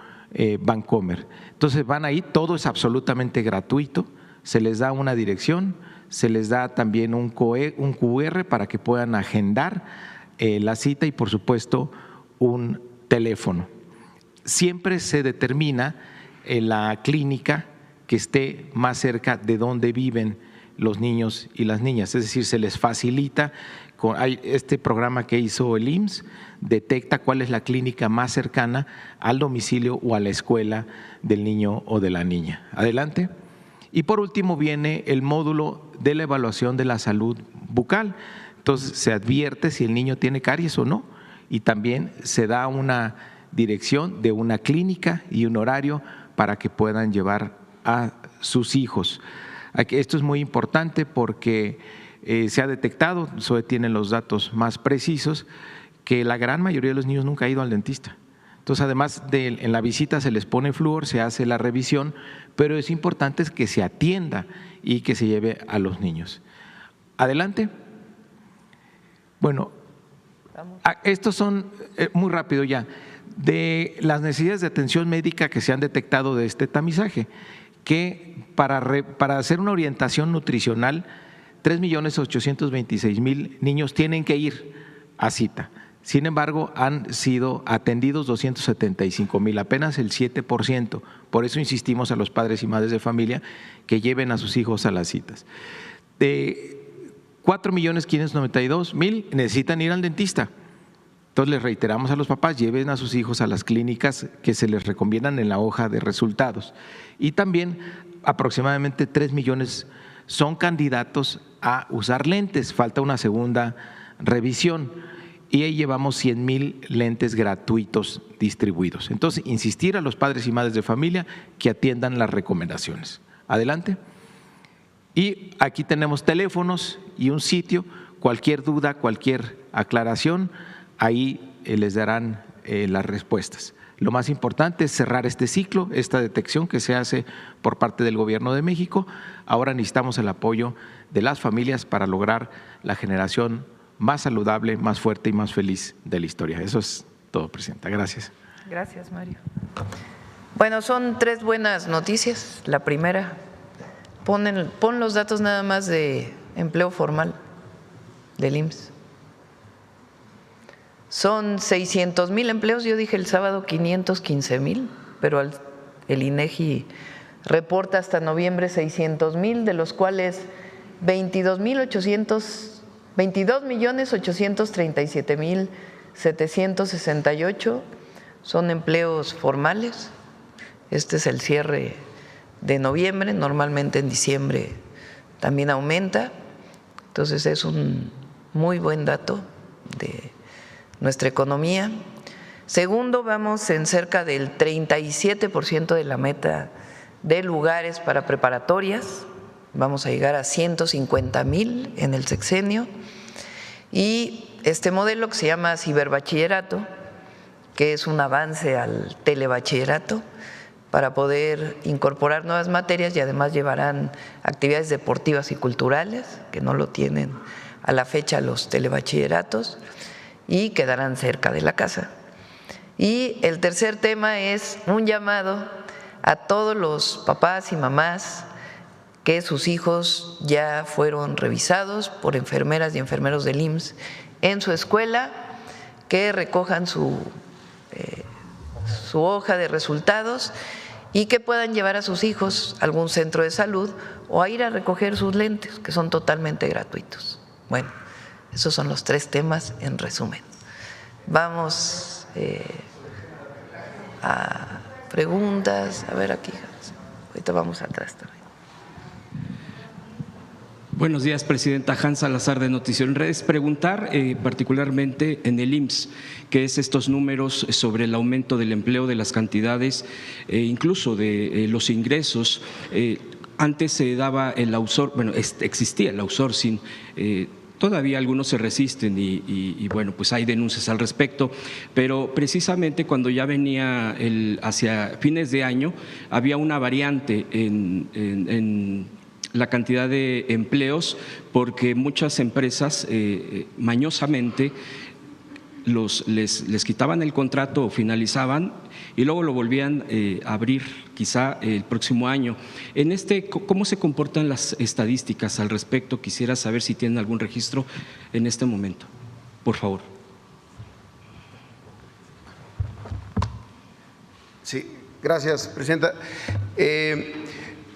Bancomer. Entonces van ahí, todo es absolutamente gratuito, se les da una dirección, se les da también un QR para que puedan agendar la cita y por supuesto un teléfono. Siempre se determina la clínica que esté más cerca de donde viven los niños y las niñas, es decir, se les facilita. Hay este programa que hizo el IMSS, detecta cuál es la clínica más cercana al domicilio o a la escuela del niño o de la niña. Adelante. Y por último viene el módulo de la evaluación de la salud bucal. Entonces se advierte si el niño tiene caries o no, y también se da una dirección de una clínica y un horario para que puedan llevar a sus hijos. Esto es muy importante porque se ha detectado, SOE tiene los datos más precisos, que la gran mayoría de los niños nunca ha ido al dentista. Entonces, además en la visita se les pone flúor, se hace la revisión, pero es importante que se atienda y que se lleve a los niños. Adelante. Bueno, estos son, muy rápido ya, de las necesidades de atención médica que se han detectado de este tamizaje, que para hacer una orientación nutricional, 3.826.000 niños tienen que ir a cita. Sin embargo, han sido atendidos 275.000, apenas el 7%. Por eso insistimos a los padres y madres de familia que lleven a sus hijos a las citas. De 4.592.000 necesitan ir al dentista. Entonces les reiteramos a los papás, lleven a sus hijos a las clínicas que se les recomiendan en la hoja de resultados. Y también aproximadamente 3 millones son candidatos a usar lentes, falta una segunda revisión y ahí llevamos 100,000 lentes gratuitos distribuidos. Entonces, insistir a los padres y madres de familia que atiendan las recomendaciones. Adelante. Y aquí tenemos teléfonos y un sitio, cualquier duda, cualquier aclaración, ahí les darán las respuestas. Lo más importante es cerrar este ciclo, esta detección que se hace por parte del Gobierno de México. Ahora necesitamos el apoyo de las familias para lograr la generación más saludable, más fuerte y más feliz de la historia. Eso es todo, Presidenta. Gracias. Gracias, Mario. Bueno, son 3 buenas noticias. La primera, pon los datos nada más de empleo formal del IMSS. Son 600,000 empleos, yo dije el sábado 515,000, pero el INEGI reporta hasta noviembre 600,000, de los cuales 22.837.768 son empleos formales. Este es el cierre de noviembre, normalmente en diciembre también aumenta, entonces es un muy buen dato de nuestra economía. Segundo, vamos en cerca del 37% de la meta de lugares para preparatorias, vamos a llegar a 150,000 en el sexenio, y este modelo que se llama ciberbachillerato, que es un avance al telebachillerato para poder incorporar nuevas materias y además llevarán actividades deportivas y culturales que no lo tienen a la fecha los telebachilleratos y quedarán cerca de la casa. Y el tercer tema es un llamado a todos los papás y mamás que sus hijos ya fueron revisados por enfermeras y enfermeros del IMSS en su escuela, que recojan su hoja de resultados y que puedan llevar a sus hijos a algún centro de salud o a ir a recoger sus lentes, que son totalmente gratuitos. Bueno, esos son los 3 temas en resumen. Vamos a preguntas. A ver aquí, ahorita vamos atrás también. Buenos días, Presidenta. Hans Salazar, de Noticiero en Redes. Preguntar particularmente en el IMSS, que es estos números sobre el aumento del empleo, de las cantidades, incluso de los ingresos. Antes se daba el outsourcing, bueno, existía el outsourcing. Todavía algunos se resisten y bueno, pues hay denuncias al respecto, pero precisamente cuando ya venía hacia fines de año había una variante en la cantidad de empleos, porque muchas empresas mañosamente les quitaban el contrato o finalizaban y luego lo volvían a abrir quizá el próximo año. ¿Cómo se comportan las estadísticas al respecto? Quisiera saber si tienen algún registro en este momento, por favor. Sí, gracias, Presidenta.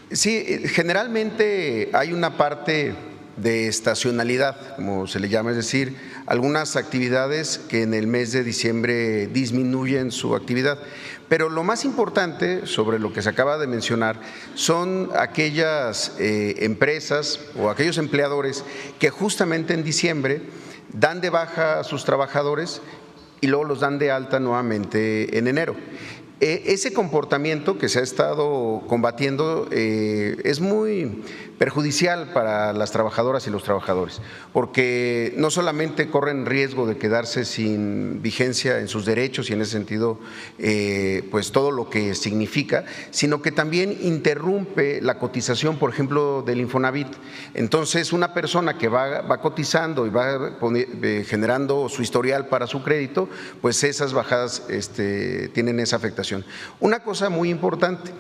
Sí, generalmente hay una parte de estacionalidad, como se le llama, es decir, algunas actividades que en el mes de diciembre disminuyen su actividad. Pero lo más importante sobre lo que se acaba de mencionar son aquellas empresas o aquellos empleadores que justamente en diciembre dan de baja a sus trabajadores y luego los dan de alta nuevamente en enero. Ese comportamiento que se ha estado combatiendo es muy perjudicial para las trabajadoras y los trabajadores, porque no solamente corren riesgo de quedarse sin vigencia en sus derechos y en ese sentido pues todo lo que significa, sino que también interrumpe la cotización, por ejemplo, del Infonavit. Entonces, una persona que va cotizando y va generando su historial para su crédito, pues esas bajadas tienen esa afectación. Una cosa muy importante,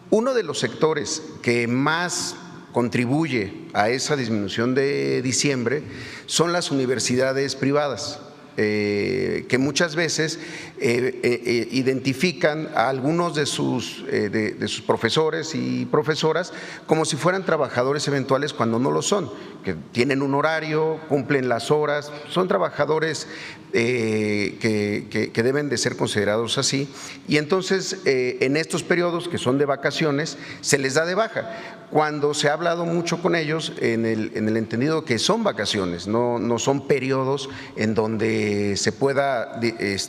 uno de los sectores que más contribuye a esa disminución de diciembre son las universidades privadas, que muchas veces identifican a algunos de sus profesores y profesoras como si fueran trabajadores eventuales cuando no lo son, que tienen un horario, cumplen las horas, son trabajadores que deben de ser considerados así, y entonces en estos periodos que son de vacaciones se les da de baja, cuando se ha hablado mucho con ellos en el entendido que son vacaciones, no son periodos en donde se pueda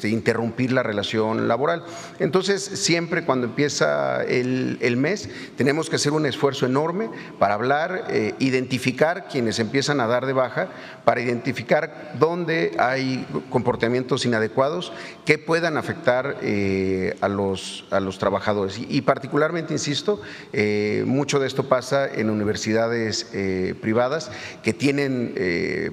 interrumpir la relación laboral. Entonces, siempre cuando empieza el mes, tenemos que hacer un esfuerzo enorme para hablar, identificar quienes empiezan a dar de baja, para identificar dónde hay comportamientos inadecuados que puedan afectar a los trabajadores. Y particularmente, insisto, mucho de esto pasa en universidades privadas que tienen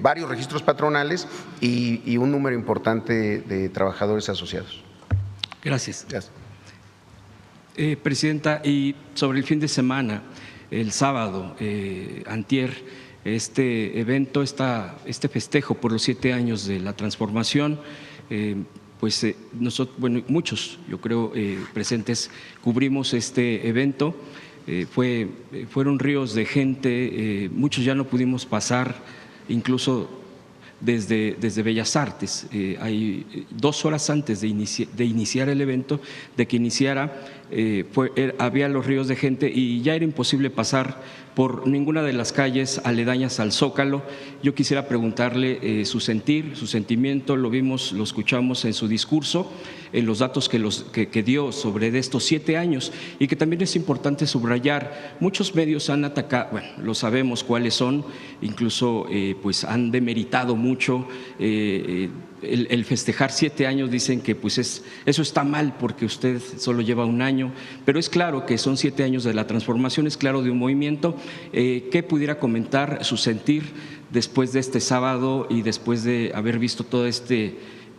varios registros patronales y un número importante de trabajadores asociados. Gracias. Presidenta, y sobre el fin de semana, el sábado, antier, este evento, este festejo por los 7 años de la transformación, pues nosotros, bueno, muchos, yo creo, presentes, cubrimos este evento. Fueron ríos de gente, muchos ya no pudimos pasar, incluso desde Bellas Artes. Hay 2 horas antes de iniciar el evento, de que iniciara, había los ríos de gente y ya era imposible pasar por ninguna de las calles aledañas al Zócalo. Yo quisiera preguntarle su sentir, su sentimiento, lo vimos, lo escuchamos en su discurso, en los datos que dio sobre de estos 7 años, y que también es importante subrayar. Muchos medios han atacado, bueno, lo sabemos cuáles son, incluso pues han demeritado mucho el festejar 7 años, dicen que pues eso está mal porque usted solo lleva 1 año, pero es claro que son 7 años de la transformación, es claro, de un movimiento. ¿Qué pudiera comentar su sentir después de este sábado y después de haber visto todo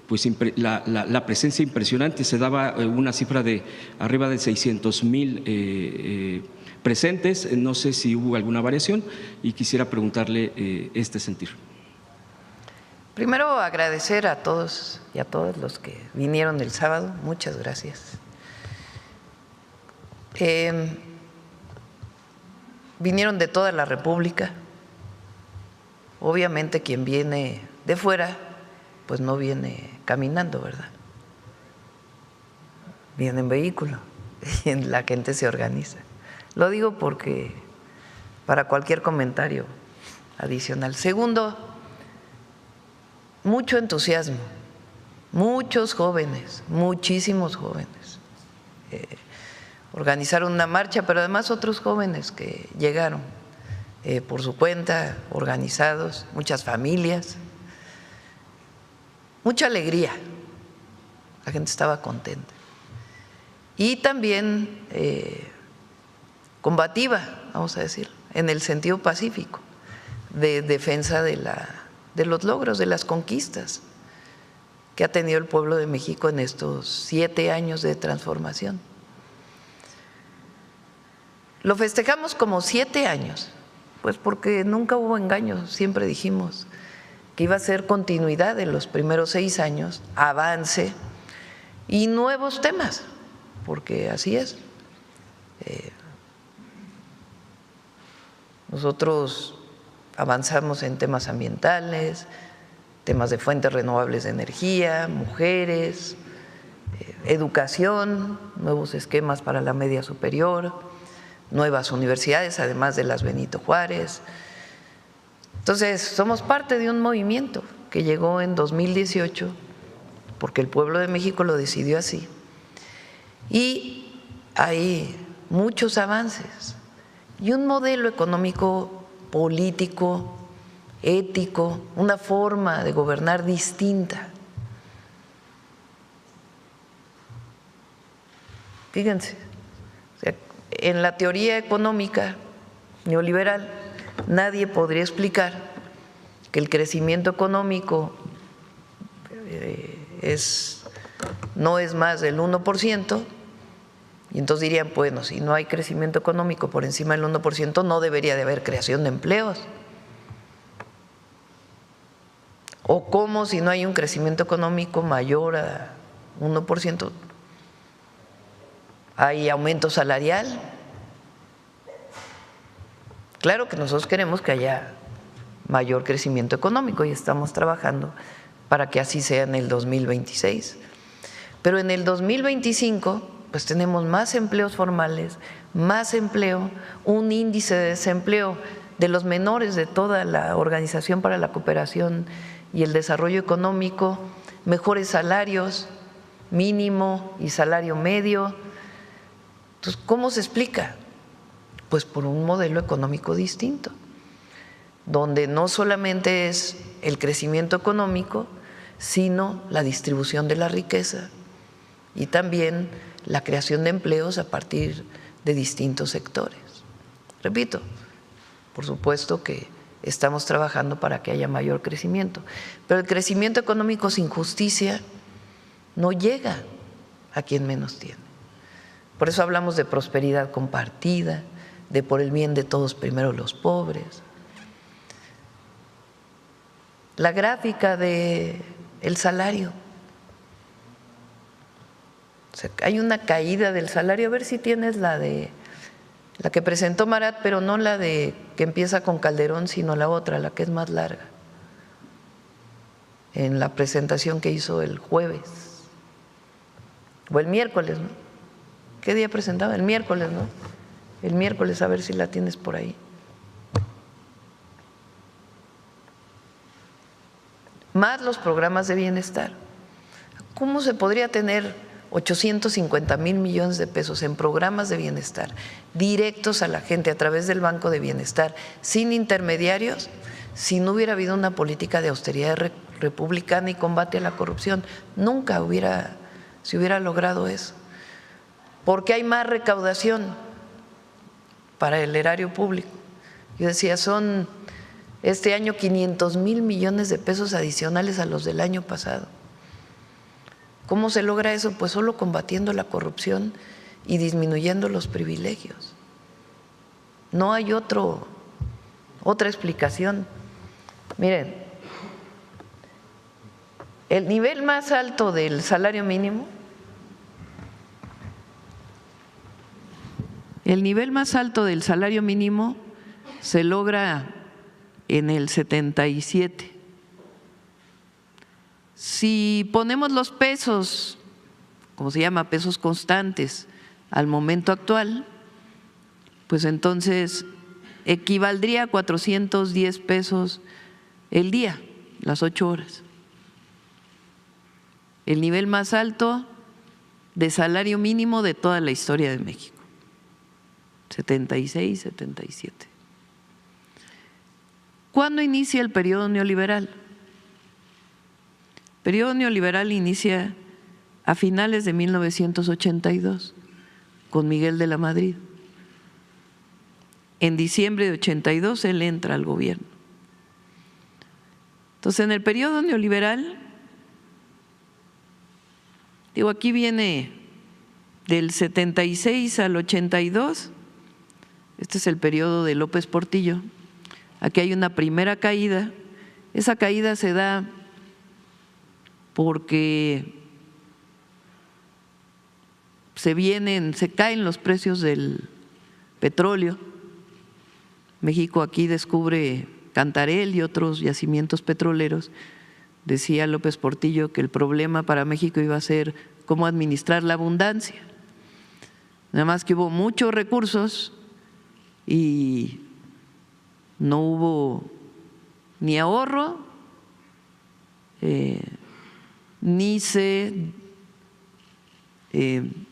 pues la presencia impresionante? Se daba una cifra de arriba de 600,000 presentes, no sé si hubo alguna variación, y quisiera preguntarle este sentir. Primero, agradecer a todos y a todas los que vinieron el sábado. Muchas gracias. Vinieron de toda la República. Obviamente quien viene de fuera, pues no viene caminando, ¿verdad? Viene en vehículo y la gente se organiza. Lo digo porque para cualquier comentario adicional. Segundo, mucho entusiasmo, muchos jóvenes, muchísimos jóvenes. Organizaron una marcha, pero además otros jóvenes que llegaron por su cuenta, organizados, muchas familias, mucha alegría, la gente estaba contenta. Y también combativa, vamos a decir, en el sentido pacífico, de defensa de los logros, de las conquistas que ha tenido el pueblo de México en estos 7 años de transformación. Lo festejamos como 7 años, pues porque nunca hubo engaños, siempre dijimos que iba a ser continuidad de los primeros 6 años, avance y nuevos temas, porque así es. Nosotros avanzamos en temas ambientales, temas de fuentes renovables de energía, mujeres, educación, nuevos esquemas para la media superior, nuevas universidades, además de las Benito Juárez. Entonces, somos parte de un movimiento que llegó en 2018, porque el pueblo de México lo decidió así, Y hay muchos avances y un modelo económico, político, ético, una forma de gobernar distinta. Fíjense, o sea, en la teoría económica neoliberal nadie podría explicar que el crecimiento económico no es más del 1%, y entonces dirían, bueno, si no hay crecimiento económico por encima del 1%, no debería de haber creación de empleos. O cómo si no hay un crecimiento económico mayor a 1%, hay aumento salarial. Claro que nosotros queremos que haya mayor crecimiento económico y estamos trabajando para que así sea en el 2026. Pero en el 2025, pues tenemos más empleos formales, más empleo, un índice de desempleo de los menores de toda la Organización para la Cooperación y el Desarrollo Económico, mejores salarios, mínimo y salario medio. Entonces, ¿cómo se explica? Pues por un modelo económico distinto, donde no solamente es el crecimiento económico, sino la distribución de la riqueza y también la creación de empleos a partir de distintos sectores. Repito, por supuesto que estamos trabajando para que haya mayor crecimiento, pero el crecimiento económico sin justicia no llega a quien menos tiene. Por eso hablamos de prosperidad compartida, de por el bien de todos primero los pobres. La gráfica del salario. O sea, hay una caída del salario. A ver si tienes la que presentó Marat, pero no la de que empieza con Calderón, sino la otra, la que es más larga, en la presentación que hizo el jueves o el miércoles, ¿no? ¿Qué día presentaba? El miércoles, ¿no? El miércoles, a ver si la tienes por ahí. Más los programas de bienestar. ¿Cómo se podría tener 850,000 millones de pesos en programas de bienestar directos a la gente a través del Banco de Bienestar, sin intermediarios, si no hubiera habido una política de austeridad republicana y combate a la corrupción? Nunca se hubiera logrado eso, porque hay más recaudación para el erario público. Yo decía, son este año 500,000 millones de pesos adicionales a los del año pasado. ¿Cómo se logra eso? Pues solo combatiendo la corrupción y disminuyendo los privilegios. No hay otra explicación. Miren, el nivel más alto del salario mínimo, se logra en el 77. Si ponemos los pesos, como se llama, pesos constantes, al momento actual, pues entonces equivaldría a 410 pesos el día, las 8 horas. El nivel más alto de salario mínimo de toda la historia de México, 76, 77. ¿Cuándo inicia el periodo neoliberal? El periodo neoliberal inicia a finales de 1982 con Miguel de la Madrid. En diciembre de 82 él entra al gobierno. Entonces, en el periodo neoliberal, digo, aquí viene del 76 al 82, este es el periodo de López Portillo. Aquí hay una primera caída. Esa caída se da porque se caen los precios del petróleo. México aquí descubre Cantarell y otros yacimientos petroleros. Decía López Portillo que el problema para México iba a ser cómo administrar la abundancia. Nada más que hubo muchos recursos y no hubo ni ahorro, ni se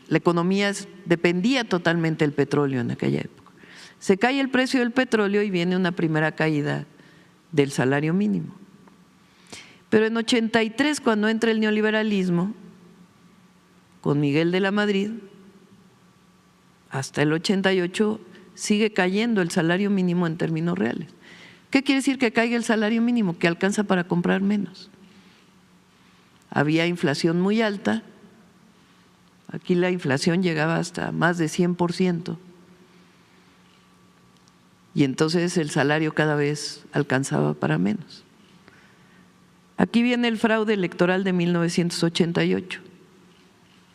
la economía dependía totalmente del petróleo en aquella época. Se cae el precio del petróleo y viene una primera caída del salario mínimo. Pero en 83, cuando entra el neoliberalismo, con Miguel de la Madrid, hasta el 88 sigue cayendo el salario mínimo en términos reales. ¿Qué quiere decir que caiga el salario mínimo? Que alcanza para comprar menos. Había inflación muy alta, aquí la inflación llegaba hasta más de 100%, y entonces el salario cada vez alcanzaba para menos. Aquí viene el fraude electoral de 1988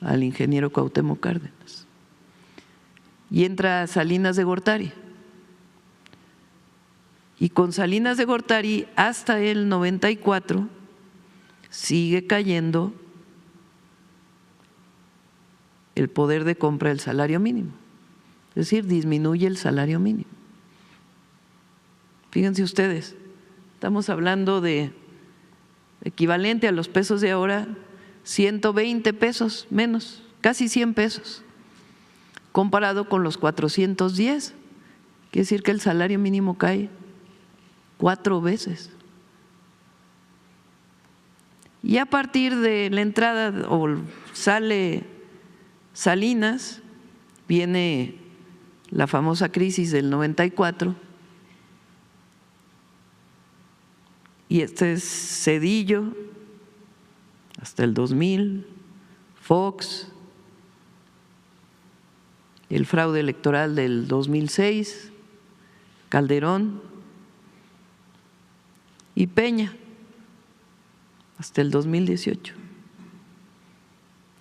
al ingeniero Cuauhtémoc Cárdenas. Y entra Salinas de Gortari. Y con Salinas de Gortari hasta el 94 sigue cayendo el poder de compra del salario mínimo. Es decir, disminuye el salario mínimo. Fíjense ustedes, estamos hablando de equivalente a los pesos de ahora, 120 pesos menos, casi 100 pesos, comparado con los 410. Quiere decir que el salario mínimo cae 4 veces. Y a partir de la entrada o sale Salinas, viene la famosa crisis del 94, y este es Zedillo hasta el 2000, Fox, el fraude electoral del 2006, Calderón y Peña hasta el 2018,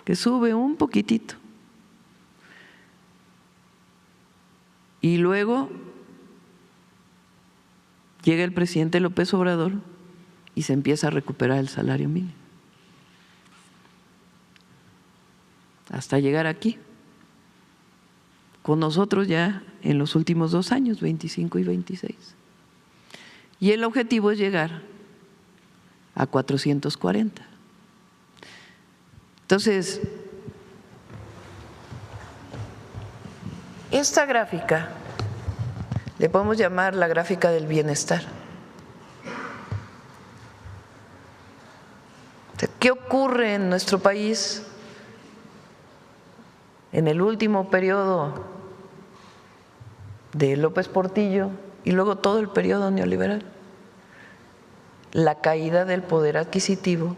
que sube un poquitito. Y luego llega el presidente López Obrador y se empieza a recuperar el salario mínimo, hasta llegar aquí, con nosotros ya en los últimos 2 años, 25 y 26. Y el objetivo es llegar a 440. Entonces, esta gráfica le podemos llamar la gráfica del bienestar. ¿Qué ocurre en nuestro país en el último periodo de López Portillo y luego todo el periodo neoliberal? La caída del poder adquisitivo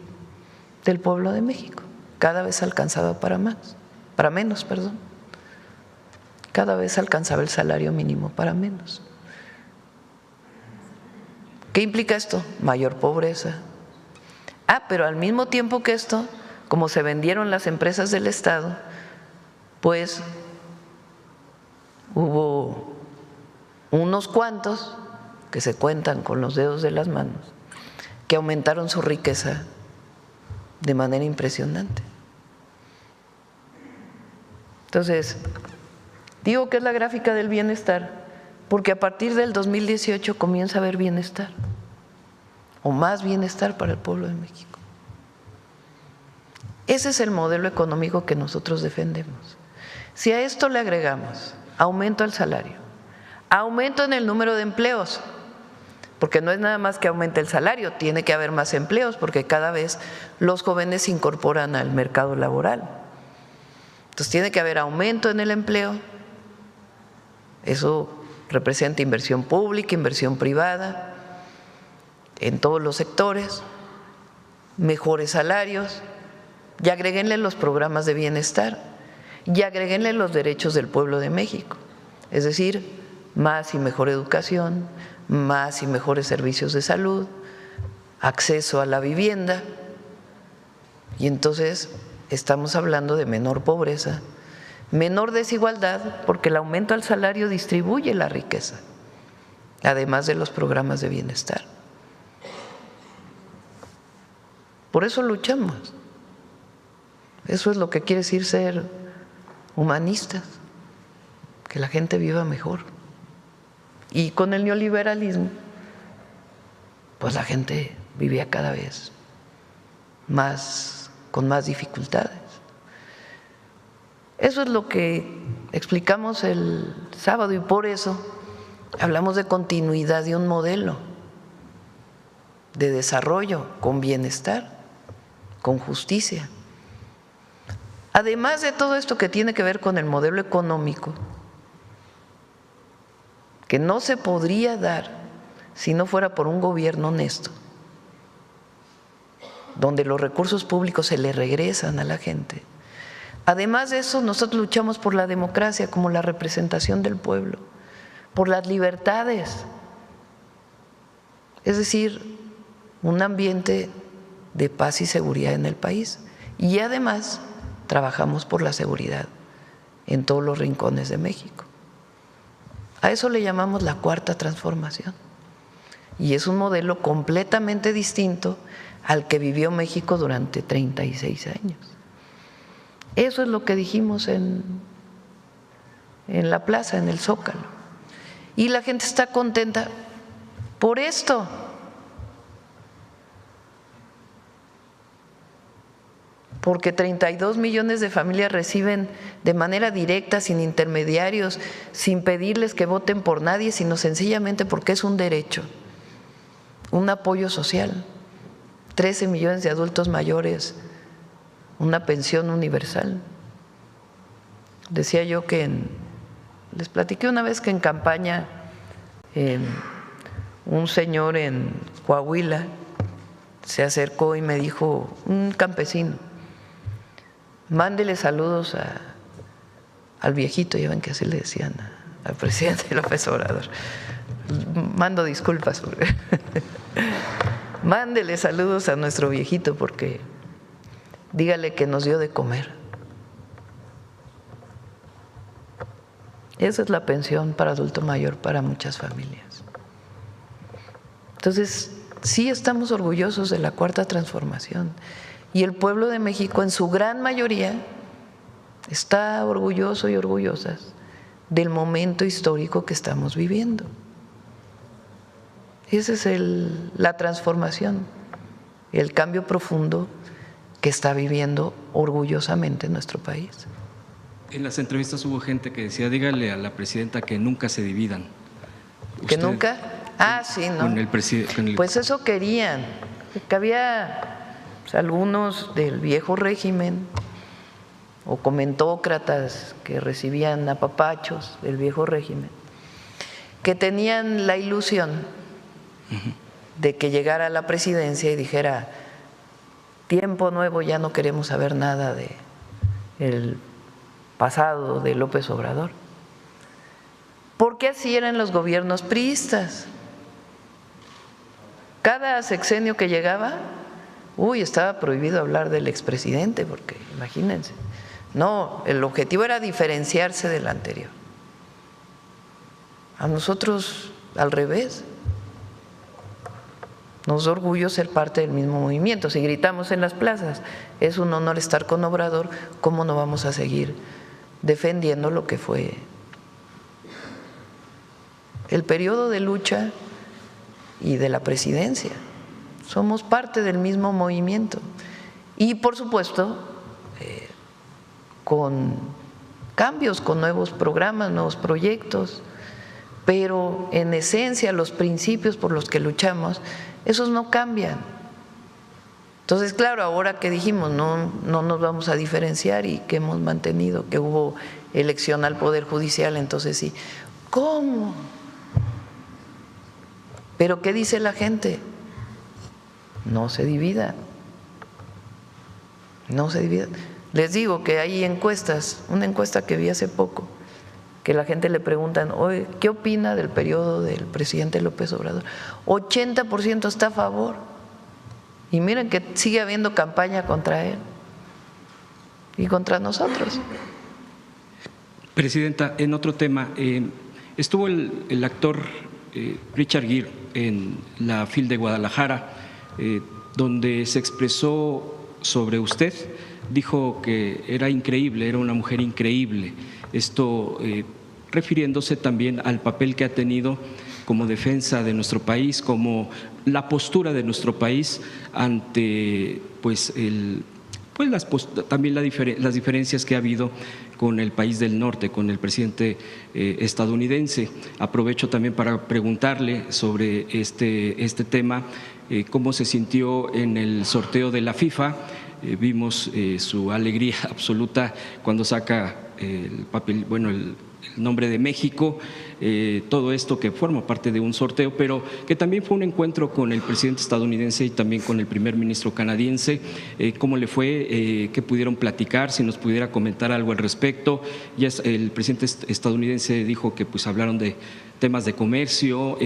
del pueblo de México. Cada vez alcanzaba para menos. Cada vez alcanzaba el salario mínimo para menos. ¿Qué implica esto? Mayor pobreza. Pero al mismo tiempo que esto, como se vendieron las empresas del Estado, pues hubo unos cuantos que se cuentan con los dedos de las manos, que aumentaron su riqueza de manera impresionante. Entonces, digo que es la gráfica del bienestar, porque a partir del 2018 comienza a haber bienestar, o más bienestar para el pueblo de México. Ese es el modelo económico que nosotros defendemos. Si a esto le agregamos aumento al salario, aumento en el número de empleos, porque no es nada más que aumente el salario, tiene que haber más empleos, porque cada vez los jóvenes se incorporan al mercado laboral. Entonces tiene que haber aumento en el empleo, eso representa inversión pública, inversión privada, en todos los sectores, mejores salarios, y agréguenle los programas de bienestar, y agréguenle los derechos del pueblo de México, es decir, más y mejor educación, más y mejores servicios de salud, acceso a la vivienda, y entonces estamos hablando de menor pobreza, menor desigualdad, porque el aumento al salario distribuye la riqueza, además de los programas de bienestar. Por eso luchamos. Eso es lo que quiere decir ser humanistas, que la gente viva mejor. Y con el neoliberalismo, pues la gente vivía cada vez más, con más dificultades. Eso es lo que explicamos el sábado y por eso hablamos de continuidad de un modelo de desarrollo con bienestar, con justicia. Además de todo esto que tiene que ver con el modelo económico, que no se podría dar si no fuera por un gobierno honesto, donde los recursos públicos se le regresan a la gente. Además de eso, nosotros luchamos por la democracia como la representación del pueblo, por las libertades, es decir, un ambiente de paz y seguridad en el país. Y además trabajamos por la seguridad en todos los rincones de México. A eso le llamamos la cuarta transformación. Y es un modelo completamente distinto al que vivió México durante 36 años. Eso es lo que dijimos en la plaza, en el Zócalo. Y la gente está contenta por esto. Porque 32 millones de familias reciben de manera directa, sin intermediarios, sin pedirles que voten por nadie, sino sencillamente porque es un derecho, un apoyo social. 13 millones de adultos mayores, una pensión universal. Decía yo que les platiqué una vez que en campaña un señor en Coahuila se acercó y me dijo, un campesino, mándele saludos al viejito, ya ven que así le decían al presidente López Obrador. Mando disculpas, mándele saludos a nuestro viejito porque dígale que nos dio de comer. Esa es la pensión para adulto mayor para muchas familias. Entonces, sí estamos orgullosos de la cuarta transformación. Y el pueblo de México, en su gran mayoría, está orgulloso y orgullosas del momento histórico que estamos viviendo. Esa es la transformación, el cambio profundo que está viviendo orgullosamente nuestro país. En las entrevistas hubo gente que decía, dígale a la presidenta que nunca se dividan. ¿Que nunca? Sí, no. Con el presidente. Pues eso querían, que había algunos del viejo régimen o comentócratas que recibían apapachos del viejo régimen, que tenían la ilusión de que llegara a la presidencia y dijera, tiempo nuevo, ya no queremos saber nada del pasado de López Obrador. Porque así eran los gobiernos priistas. Cada sexenio que llegaba, estaba prohibido hablar del expresidente, porque imagínense. No, el objetivo era diferenciarse del anterior. A nosotros, al revés, nos da orgullo ser parte del mismo movimiento. Si gritamos en las plazas, es un honor estar con Obrador, ¿cómo no vamos a seguir defendiendo lo que fue el periodo de lucha y de la presidencia? Somos parte del mismo movimiento y, por supuesto, con cambios, con nuevos programas, nuevos proyectos, pero en esencia los principios por los que luchamos, esos no cambian. Entonces, claro, ahora que dijimos no nos vamos a diferenciar y que hemos mantenido, que hubo elección al Poder Judicial, entonces sí, ¿cómo? ¿Pero qué dice la gente? No se dividan, no se dividan. Les digo que hay encuestas, una encuesta que vi hace poco, que la gente le preguntan, oye, ¿qué opina del periodo del presidente López Obrador? 80% está a favor. Y miren que sigue habiendo campaña contra él y contra nosotros. Presidenta, en otro tema, estuvo el actor Richard Gere en la FIL de Guadalajara, donde se expresó sobre usted, dijo que era increíble, era una mujer increíble, esto refiriéndose también al papel que ha tenido como defensa de nuestro país, como la postura de nuestro país ante pues pues también las diferencias que ha habido con el país del norte, con el presidente estadounidense. Aprovecho también para preguntarle sobre este tema, cómo se sintió en el sorteo de la FIFA. Vimos su alegría absoluta cuando saca el papel, bueno, el nombre de México, todo esto que forma parte de un sorteo, pero que también fue un encuentro con el presidente estadounidense y también con el primer ministro canadiense. ¿Cómo le fue? ¿Qué pudieron platicar? Si nos pudiera comentar algo al respecto. Ya el presidente estadounidense dijo que pues hablaron de temas de comercio,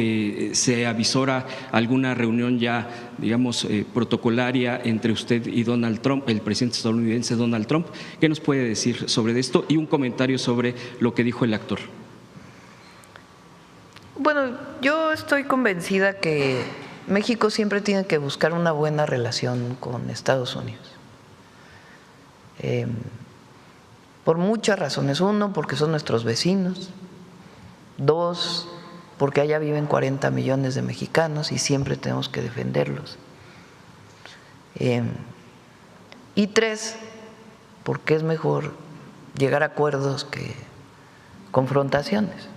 se avisora alguna reunión ya, digamos, protocolaria entre usted y Donald Trump, el presidente estadounidense Donald Trump. ¿Qué nos puede decir sobre esto? Y un comentario sobre lo que dijo el actor. Bueno, yo estoy convencida que México siempre tiene que buscar una buena relación con Estados Unidos. Por muchas razones. Uno, porque son nuestros vecinos. Dos, porque allá viven 40 millones de mexicanos y siempre tenemos que defenderlos. Y tres, porque es mejor llegar a acuerdos que confrontaciones.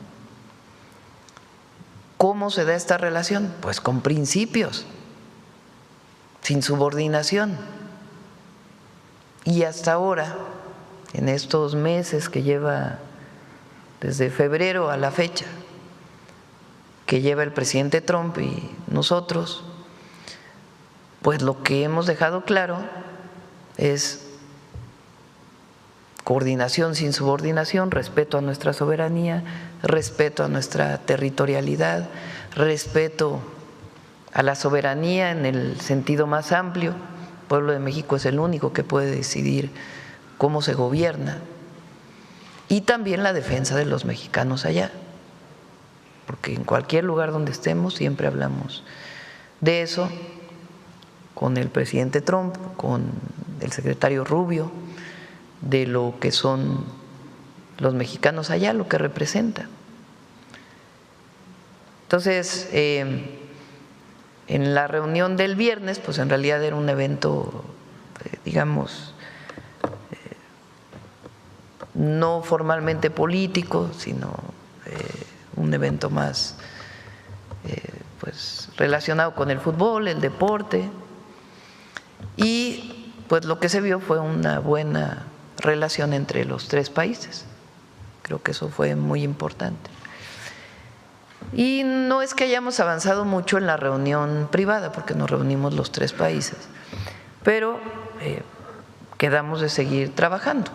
¿Cómo se da esta relación? Pues con principios, sin subordinación. Y hasta ahora, en estos meses que lleva desde febrero a la fecha, que lleva el presidente Trump y nosotros, pues lo que hemos dejado claro es coordinación sin subordinación, respeto a nuestra soberanía, respeto a nuestra territorialidad, respeto a la soberanía en el sentido más amplio. El pueblo de México es el único que puede decidir cómo se gobierna. Y también la defensa de los mexicanos allá, porque en cualquier lugar donde estemos siempre hablamos de eso, con el presidente Trump, con el secretario Rubio, de lo que son los mexicanos allá, lo que representan. Entonces, en la reunión del viernes, pues en realidad era un evento, digamos, no formalmente político, sino un evento más pues relacionado con el fútbol, el deporte, y pues lo que se vio fue una buena relación entre los tres países. Creo que eso fue muy importante. Y no es que hayamos avanzado mucho en la reunión privada, porque nos reunimos los tres países, pero quedamos de seguir trabajando.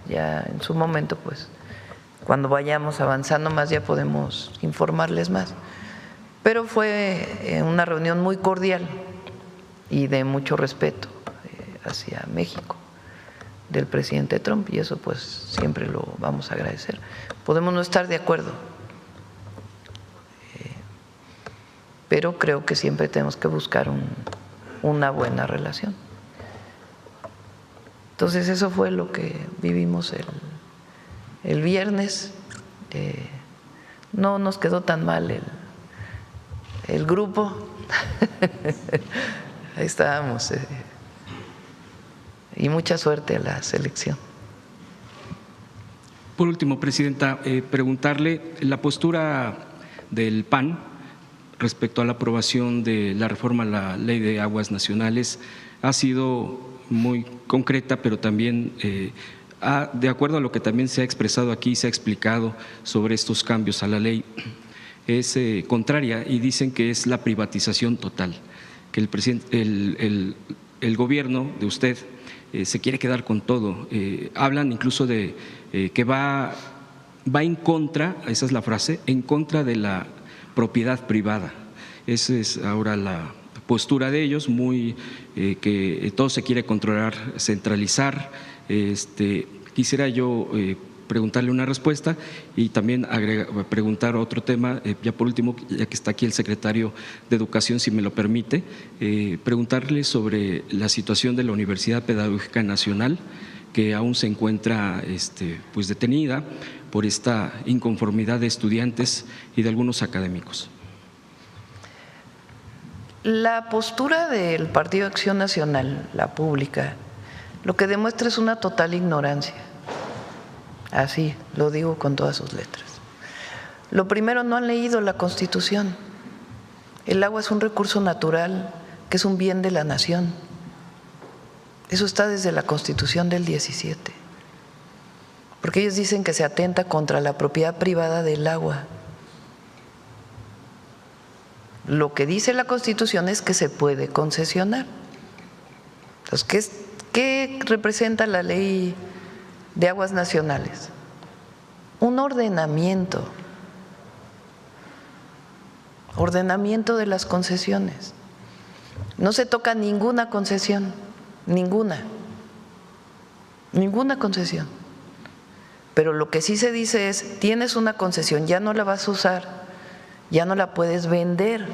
Ya en su momento, pues, cuando vayamos avanzando más, ya podemos informarles más. Pero fue una reunión muy cordial y de mucho respeto hacia México del presidente Trump, y eso pues siempre lo vamos a agradecer. Podemos no estar de acuerdo, pero creo que siempre tenemos que buscar una buena relación. Entonces eso fue lo que vivimos el viernes. No nos quedó tan mal el grupo. Ahí estábamos. Y mucha suerte a la selección. Por último, Presidenta, preguntarle la postura del PAN respecto a la aprobación de la reforma a la Ley de Aguas Nacionales ha sido muy concreta, pero también de acuerdo a lo que también se ha expresado aquí, se ha explicado sobre estos cambios a la ley, es contraria, y dicen que es la privatización total, que el gobierno de usted se quiere quedar con todo. Hablan incluso de que va en contra, esa es la frase, en contra de la propiedad privada. Esa es ahora la postura de ellos, que todo se quiere controlar, centralizar. Quisiera yo preguntarle una respuesta y también preguntar otro tema, ya por último, ya que está aquí el secretario de Educación, si me lo permite, preguntarle sobre la situación de la Universidad Pedagógica Nacional, que aún se encuentra pues detenida por esta inconformidad de estudiantes y de algunos académicos. La postura del Partido Acción Nacional, la pública, lo que demuestra es una total ignorancia. Así lo digo con todas sus letras. Lo primero, no han leído la Constitución. El agua es un recurso natural, que es un bien de la nación. Eso está desde la Constitución del 17. Porque ellos dicen que se atenta contra la propiedad privada del agua. Lo que dice la Constitución es que se puede concesionar. Entonces, ¿qué representa la Ley de Aguas Nacionales? Un ordenamiento de las concesiones. No se toca ninguna concesión, ninguna concesión. Pero lo que sí se dice es, tienes una concesión, ya no la vas a usar, ya no la puedes vender.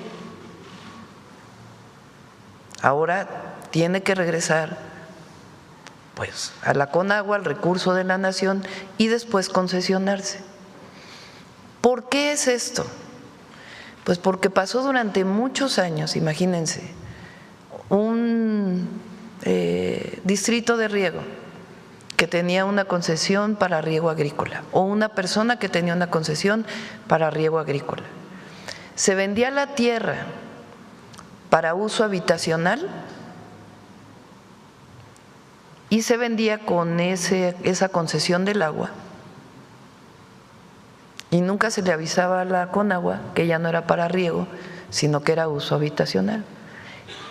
Ahora tiene que regresar pues a la Conagua, al recurso de la nación, y después concesionarse. ¿Por qué es esto? Pues porque pasó durante muchos años, imagínense, un distrito de riego que tenía una concesión para riego agrícola o una persona que tenía una concesión para riego agrícola. Se vendía la tierra para uso habitacional y se vendía con esa concesión del agua y nunca se le avisaba a la Conagua que ya no era para riego, sino que era uso habitacional.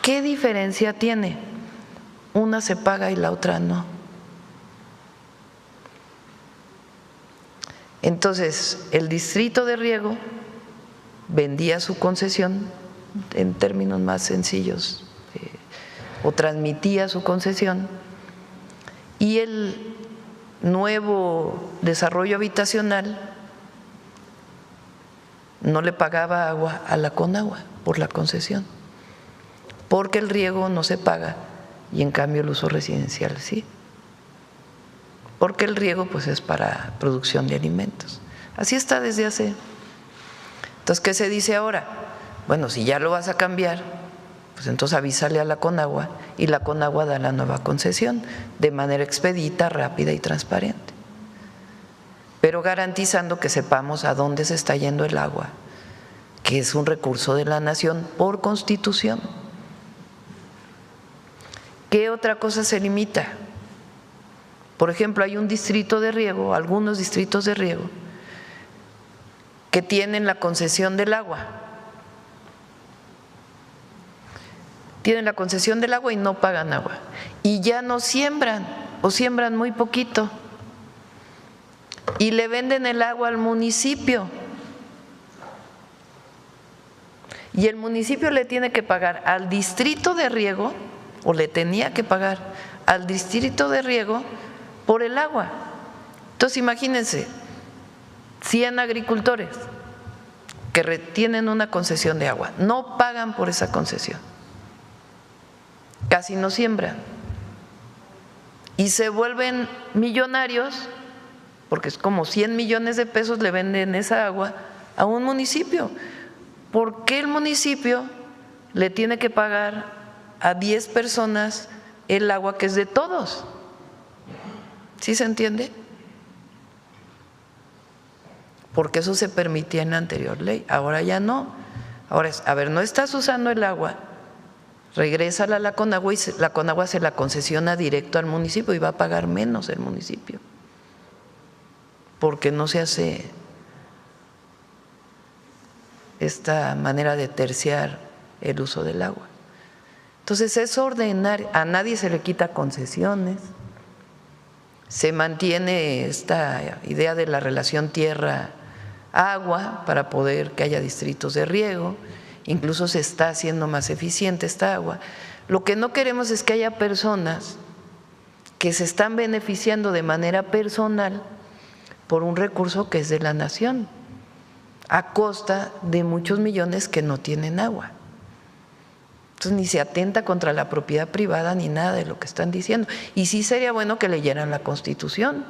¿Qué diferencia tiene? Una se paga y la otra no. Entonces, el distrito de riego vendía su concesión en términos más sencillos, o transmitía su concesión, y el nuevo desarrollo habitacional no le pagaba agua a la Conagua por la concesión, porque el riego no se paga y en cambio el uso residencial sí, porque el riego pues es para producción de alimentos. Así está desde hace. Entonces, ¿qué se dice ahora? Bueno, si ya lo vas a cambiar, pues entonces avísale a la Conagua y la Conagua da la nueva concesión de manera expedita, rápida y transparente, pero garantizando que sepamos a dónde se está yendo el agua, que es un recurso de la nación por Constitución. ¿Qué otra cosa se limita? Por ejemplo, hay un distrito de riego, algunos distritos de riego, que tienen la concesión del agua. Tienen la concesión del agua y no pagan agua. Y ya no siembran, o siembran muy poquito. Y le venden el agua al municipio. Y el municipio le tiene que pagar al distrito de riego, o le tenía que pagar al distrito de riego por el agua. Entonces, imagínense, 100 agricultores que tienen una concesión de agua, no pagan por esa concesión, casi no siembran y se vuelven millonarios porque es como 100 millones de pesos le venden esa agua a un municipio. ¿Por qué el municipio le tiene que pagar a 10 personas el agua que es de todos? ¿Sí se entiende? Porque eso se permitía en la anterior ley, ahora ya no. Ahora es, a ver, no estás usando el agua, regrésala a la Conagua y la Conagua se la concesiona directo al municipio y va a pagar menos el municipio, porque no se hace esta manera de terciar el uso del agua. Entonces es ordenar, a nadie se le quita concesiones, se mantiene esta idea de la relación tierra-agua para poder que haya distritos de riego, incluso se está haciendo más eficiente esta agua. Lo que no queremos es que haya personas que se están beneficiando de manera personal por un recurso que es de la nación, a costa de muchos millones que no tienen agua. Entonces ni se atenta contra la propiedad privada ni nada de lo que están diciendo. Y sí sería bueno que leyeran la Constitución,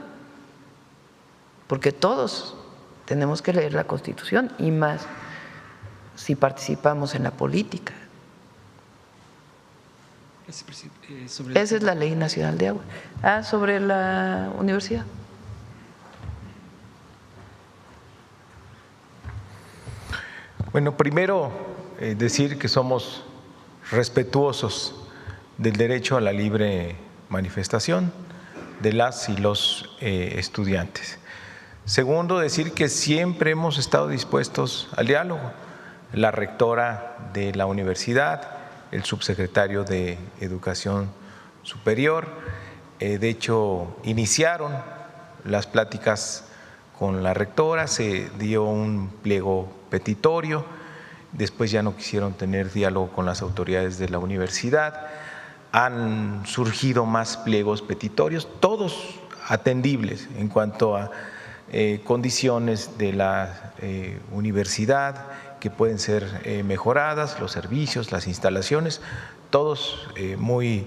porque todos tenemos que leer la Constitución y más si participamos en la política. Esa es la Ley Nacional de Agua. Sobre la universidad. Bueno, primero decir que somos respetuosos del derecho a la libre manifestación de las y los estudiantes. Segundo, decir que siempre hemos estado dispuestos al diálogo. La rectora de la universidad, el subsecretario de Educación Superior, de hecho, iniciaron las pláticas con la rectora, se dio un pliego petitorio, después ya no quisieron tener diálogo con las autoridades de la universidad, han surgido más pliegos petitorios, todos atendibles en cuanto a condiciones de la universidad que pueden ser mejoradas, los servicios, las instalaciones, todos muy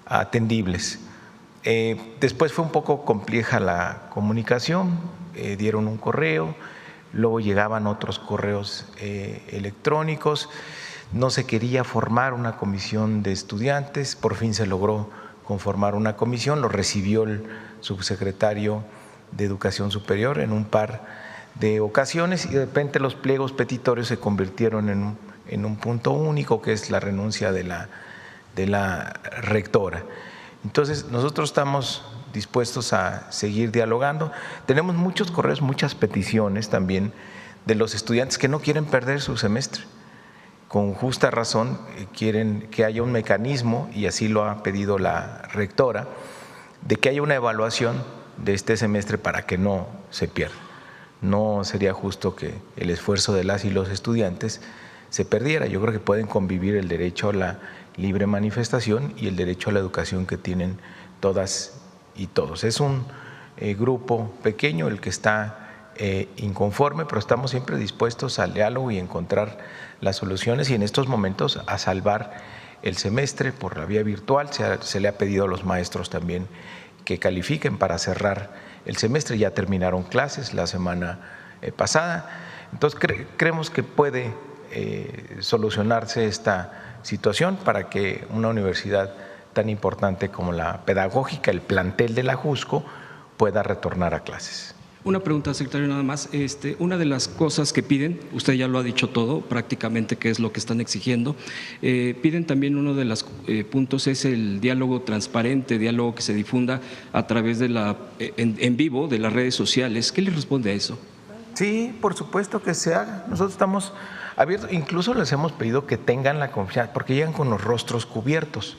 atendibles. Después fue un poco compleja la comunicación, dieron un correo, luego llegaban otros correos electrónicos, no se quería formar una comisión de estudiantes, por fin se logró conformar una comisión, lo recibió el subsecretario de Educación Superior en un par de ocasiones y de repente los pliegos petitorios se convirtieron en un punto único, que es la renuncia de la rectora. Entonces, nosotros estamos dispuestos a seguir dialogando. Tenemos muchos correos, muchas peticiones también de los estudiantes que no quieren perder su semestre. Con justa razón quieren que haya un mecanismo, y así lo ha pedido la rectora, de que haya una evaluación de este semestre para que no se pierda. No sería justo que el esfuerzo de las y los estudiantes se perdiera. Yo creo que pueden convivir el derecho a la libre manifestación y el derecho a la educación que tienen todas y todos. Es un grupo pequeño el que está inconforme, pero estamos siempre dispuestos al diálogo y encontrar las soluciones y en estos momentos a salvar el semestre por la vía virtual. Se le ha pedido a los maestros también que califiquen para cerrar el semestre. Ya terminaron clases la semana pasada. Entonces creemos que puede solucionarse esta situación para que una universidad tan importante como la pedagógica, el plantel de la JUSCO, pueda retornar a clases. Una pregunta, secretario, nada más. Una de las cosas que piden, usted ya lo ha dicho todo, prácticamente, que es lo que están exigiendo, piden también uno de los puntos es el diálogo transparente, diálogo que se difunda a través de en vivo de las redes sociales. ¿Qué le responde a eso? Sí, por supuesto que se haga. Nosotros estamos abiertos, incluso les hemos pedido que tengan la confianza, porque llegan con los rostros cubiertos.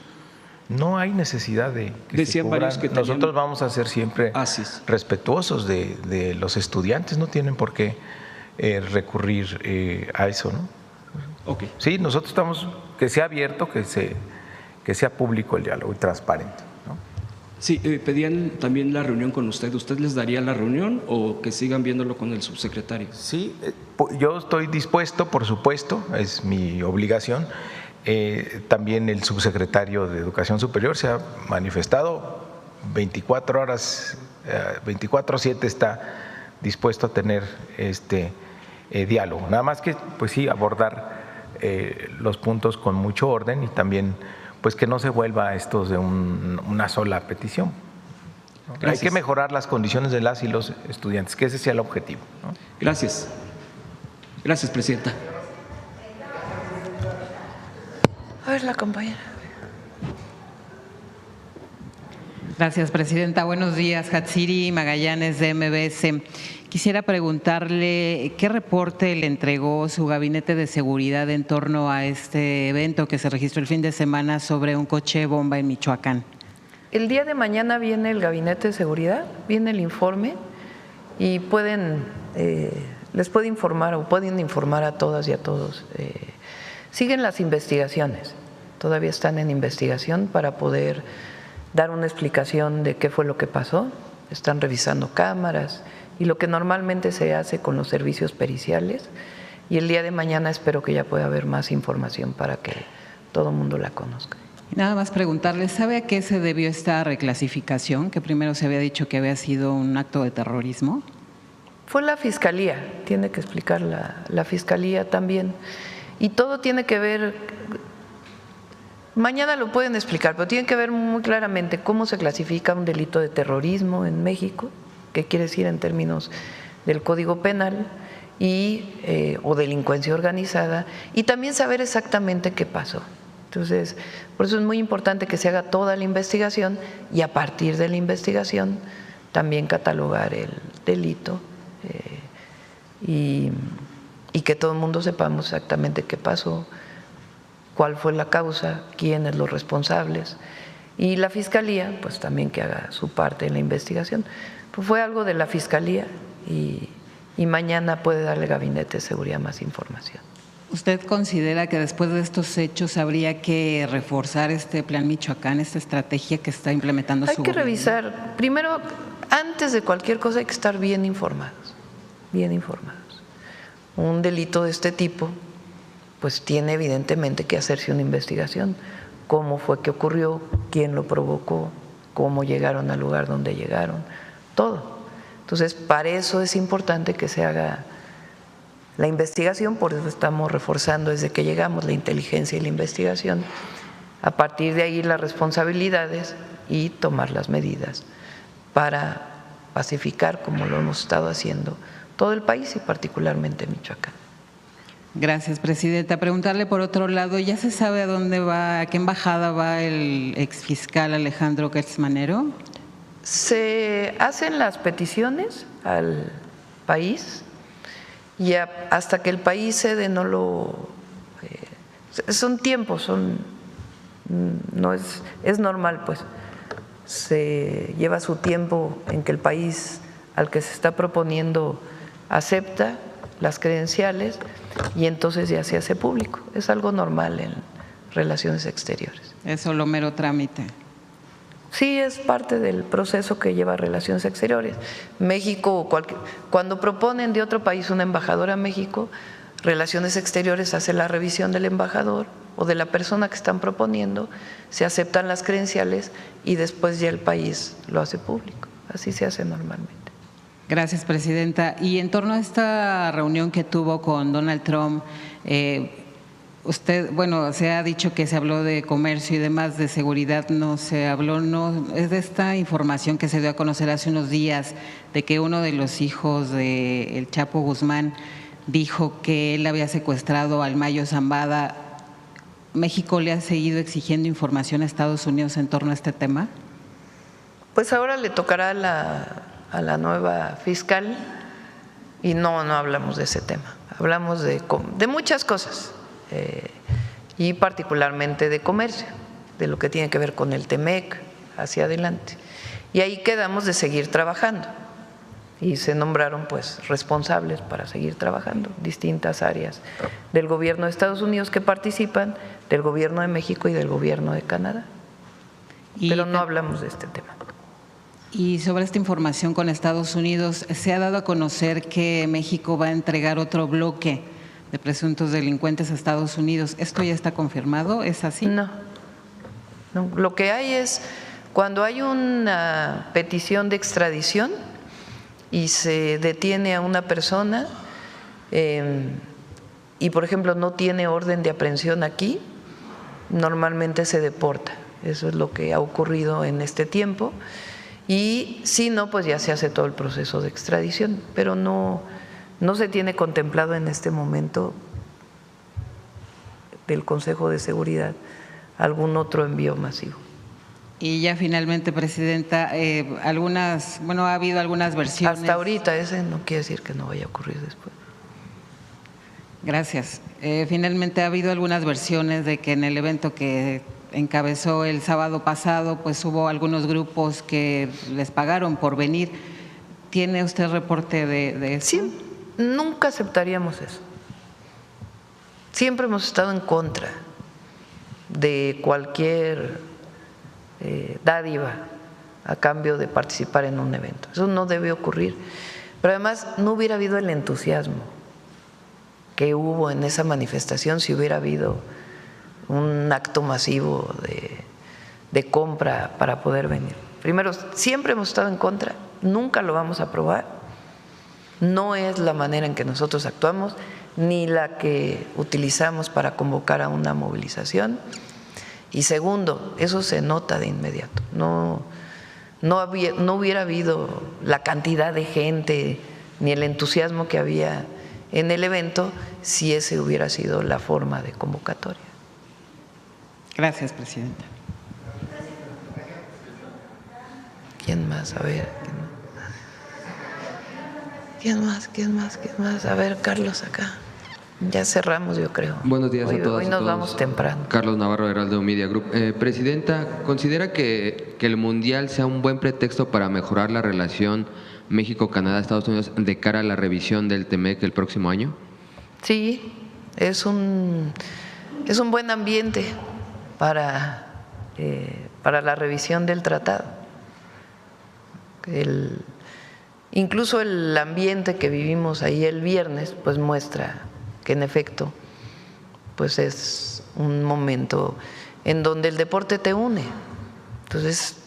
No hay necesidad de que decían se varios que nosotros tenían... vamos a ser siempre respetuosos de los estudiantes, no tienen por qué recurrir a eso, ¿no? Okay. Sí, nosotros estamos, que sea abierto, que sea público el diálogo y transparente, ¿no? Sí, pedían también la reunión con usted. ¿Usted les daría la reunión o que sigan viéndolo con el subsecretario? Sí, yo estoy dispuesto, por supuesto, es mi obligación. También el subsecretario de Educación Superior se ha manifestado 24 horas, 24/7 está dispuesto a tener este diálogo. Nada más que, pues sí, abordar los puntos con mucho orden y también, pues que no se vuelva esto de una sola petición. Hay que mejorar las condiciones de las y los estudiantes, que ese sea el objetivo, ¿no? Gracias. Gracias, presidenta. A ver, la compañera. Gracias, presidenta. Buenos días, Hatsiri Magallanes de MBS. Quisiera preguntarle qué reporte le entregó su gabinete de seguridad en torno a este evento que se registró el fin de semana sobre un coche bomba en Michoacán. El día de mañana viene el gabinete de seguridad, viene el informe y les puede informar o pueden informar a todas y a todos. Siguen las investigaciones, todavía están en investigación para poder dar una explicación de qué fue lo que pasó. Están revisando cámaras y lo que normalmente se hace con los servicios periciales. Y el día de mañana espero que ya pueda haber más información para que todo el mundo la conozca. Nada más preguntarle, ¿sabe a qué se debió esta reclasificación? Que primero se había dicho que había sido un acto de terrorismo. Fue la Fiscalía, tiene que explicar la Fiscalía también. Y todo tiene que ver, Mañana lo pueden explicar, pero tienen que ver muy claramente cómo se clasifica un delito de terrorismo en México, qué quiere decir en términos del Código Penal o delincuencia organizada, y también saber exactamente qué pasó. Entonces, por eso es muy importante que se haga toda la investigación y a partir de la investigación también catalogar el delito y que todo el mundo sepamos exactamente qué pasó, cuál fue la causa, quiénes los responsables, y la Fiscalía pues también que haga su parte en la investigación. Pues fue algo de la Fiscalía y mañana puede darle el Gabinete de Seguridad más información. ¿Usted considera que después de estos hechos habría que reforzar este Plan Michoacán, esta estrategia que está implementando su gobierno? Hay que revisar, primero, antes de cualquier cosa hay que estar bien informados, bien informados. Un delito de este tipo pues tiene evidentemente que hacerse una investigación, cómo fue que ocurrió, quién lo provocó, cómo llegaron al lugar donde llegaron, todo. Entonces, para eso es importante que se haga la investigación, por eso estamos reforzando desde que llegamos la inteligencia y la investigación, a partir de ahí las responsabilidades y tomar las medidas para pacificar, como lo hemos estado haciendo, todo el país y particularmente Michoacán. Gracias, presidenta. Preguntarle por otro lado, ¿ya se sabe a dónde va, a qué embajada va el exfiscal Alejandro Gertz Manero? Se hacen las peticiones al país y hasta que el país cede no lo… son tiempos, no es normal, pues. Se lleva su tiempo en que el país al que se está proponiendo acepta las credenciales y entonces ya se hace público. Es algo normal en relaciones exteriores. Es solo mero trámite. Sí, es parte del proceso que lleva relaciones exteriores. México, cuando proponen de otro país una embajadora a México, Relaciones Exteriores hace la revisión del embajador o de la persona que están proponiendo, se aceptan las credenciales y después ya el país lo hace público. Así se hace normalmente. Gracias, presidenta. Y en torno a esta reunión que tuvo con Donald Trump, usted, bueno, se ha dicho que se habló de comercio y demás, de seguridad no se habló, no es de esta información que se dio a conocer hace unos días de que uno de los hijos de el Chapo Guzmán dijo que él había secuestrado al Mayo Zambada. ¿México le ha seguido exigiendo información a Estados Unidos en torno a este tema? Pues ahora le tocará a la nueva fiscal y no hablamos de ese tema, hablamos de muchas cosas y particularmente de comercio, de lo que tiene que ver con el TEMEC hacia adelante. Y ahí quedamos de seguir trabajando y se nombraron pues responsables para seguir trabajando, distintas áreas del gobierno de Estados Unidos que participan, del gobierno de México y del gobierno de Canadá. Pero no hablamos de este tema. Y sobre esta información con Estados Unidos, se ha dado a conocer que México va a entregar otro bloque de presuntos delincuentes a Estados Unidos. ¿Esto ya está confirmado? ¿Es así? No. Lo que hay es cuando hay una petición de extradición y se detiene a una persona y, por ejemplo, no tiene orden de aprehensión aquí, normalmente se deporta. Eso es lo que ha ocurrido en este tiempo. Y si no, pues ya se hace todo el proceso de extradición, pero no se tiene contemplado en este momento del Consejo de Seguridad algún otro envío masivo. Y ya finalmente, presidenta, ha habido algunas versiones. Hasta ahorita ese no quiere decir que no vaya a ocurrir después. Gracias. Finalmente ha habido algunas versiones de que en el evento que encabezó el sábado pasado, pues hubo algunos grupos que les pagaron por venir. ¿Tiene usted reporte de eso? Sí, nunca aceptaríamos eso. Siempre hemos estado en contra de cualquier dádiva a cambio de participar en un evento. Eso no debe ocurrir. Pero además no hubiera habido el entusiasmo que hubo en esa manifestación si hubiera habido un acto masivo de compra para poder venir. Primero, siempre hemos estado en contra, nunca lo vamos a aprobar, no es la manera en que nosotros actuamos, ni la que utilizamos para convocar a una movilización, Y segundo, eso se nota de inmediato. No hubiera habido la cantidad de gente ni el entusiasmo que había en el evento si ese hubiera sido la forma de convocatoria. Gracias, presidenta. ¿Quién más? A ver. ¿Quién más? A ver, Carlos, acá. Ya cerramos, yo creo. Buenos días a todas Hoy y nos todos. vamos temprano. Carlos Navarro, Heraldo Media Group. Presidenta, ¿considera que el Mundial sea un buen pretexto para mejorar la relación México-Canadá-Estados Unidos de cara a la revisión del TEMEC el próximo año? Sí, es un buen ambiente para la revisión del tratado. Incluso el ambiente que vivimos ahí el viernes pues muestra que en efecto pues es un momento en donde el deporte te une. Entonces,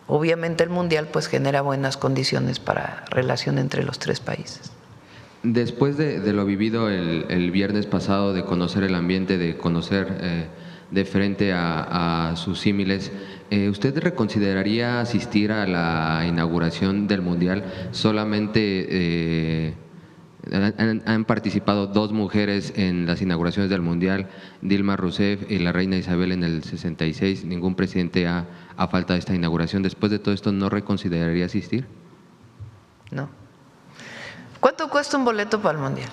obviamente el Mundial pues genera buenas condiciones para relación entre los tres países. Después de lo vivido el viernes pasado, de conocer el ambiente, de conocer de frente a sus símiles, ¿usted reconsideraría asistir a la inauguración del Mundial? Solamente han participado 2 mujeres en las inauguraciones del Mundial, Dilma Rousseff y la reina Isabel en el 66. Ningún presidente ha faltado a esta inauguración. Después de todo esto, ¿no reconsideraría asistir? No. ¿Cuánto cuesta un boleto para el Mundial?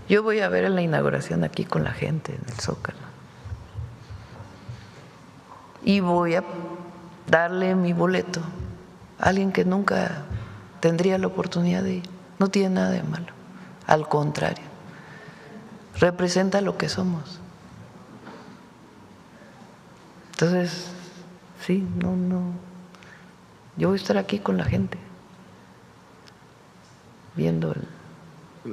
Yo voy a ver la inauguración aquí con la gente en el Zócalo. Y voy a darle mi boleto a alguien que nunca tendría la oportunidad de ir. No tiene nada de malo. Al contrario, representa lo que somos. Entonces, sí, no. Yo voy a estar aquí con la gente, viendo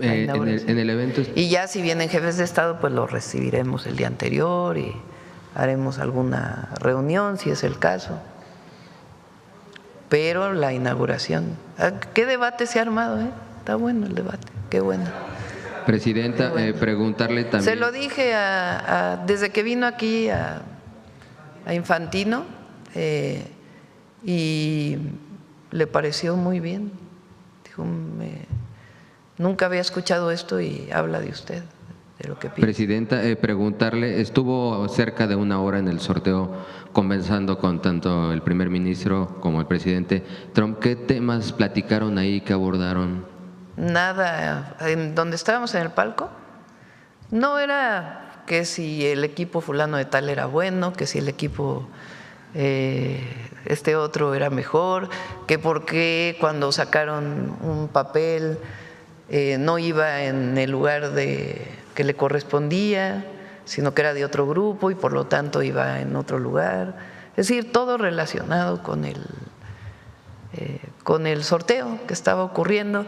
en el evento. Y ya si vienen jefes de Estado, pues los recibiremos el día anterior y haremos alguna reunión, si es el caso. Pero la inauguración, ¿qué debate se ha armado? Está bueno el debate, qué bueno. Presidenta, preguntarle también. Se lo dije desde que vino aquí a Infantino y le pareció muy bien. Dijo, nunca había escuchado esto y habla de usted, de lo que piensa. Presidenta, preguntarle, estuvo cerca de 1 hora en el sorteo conversando con tanto el primer ministro como el presidente Trump. ¿Qué temas platicaron ahí, qué abordaron? Nada, en donde estábamos en el palco, no era que si el equipo fulano de tal era bueno, que si el equipo este otro era mejor, que por qué cuando sacaron un papel no iba en el lugar que le correspondía, sino que era de otro grupo y por lo tanto iba en otro lugar. Es decir, todo relacionado con el sorteo que estaba ocurriendo,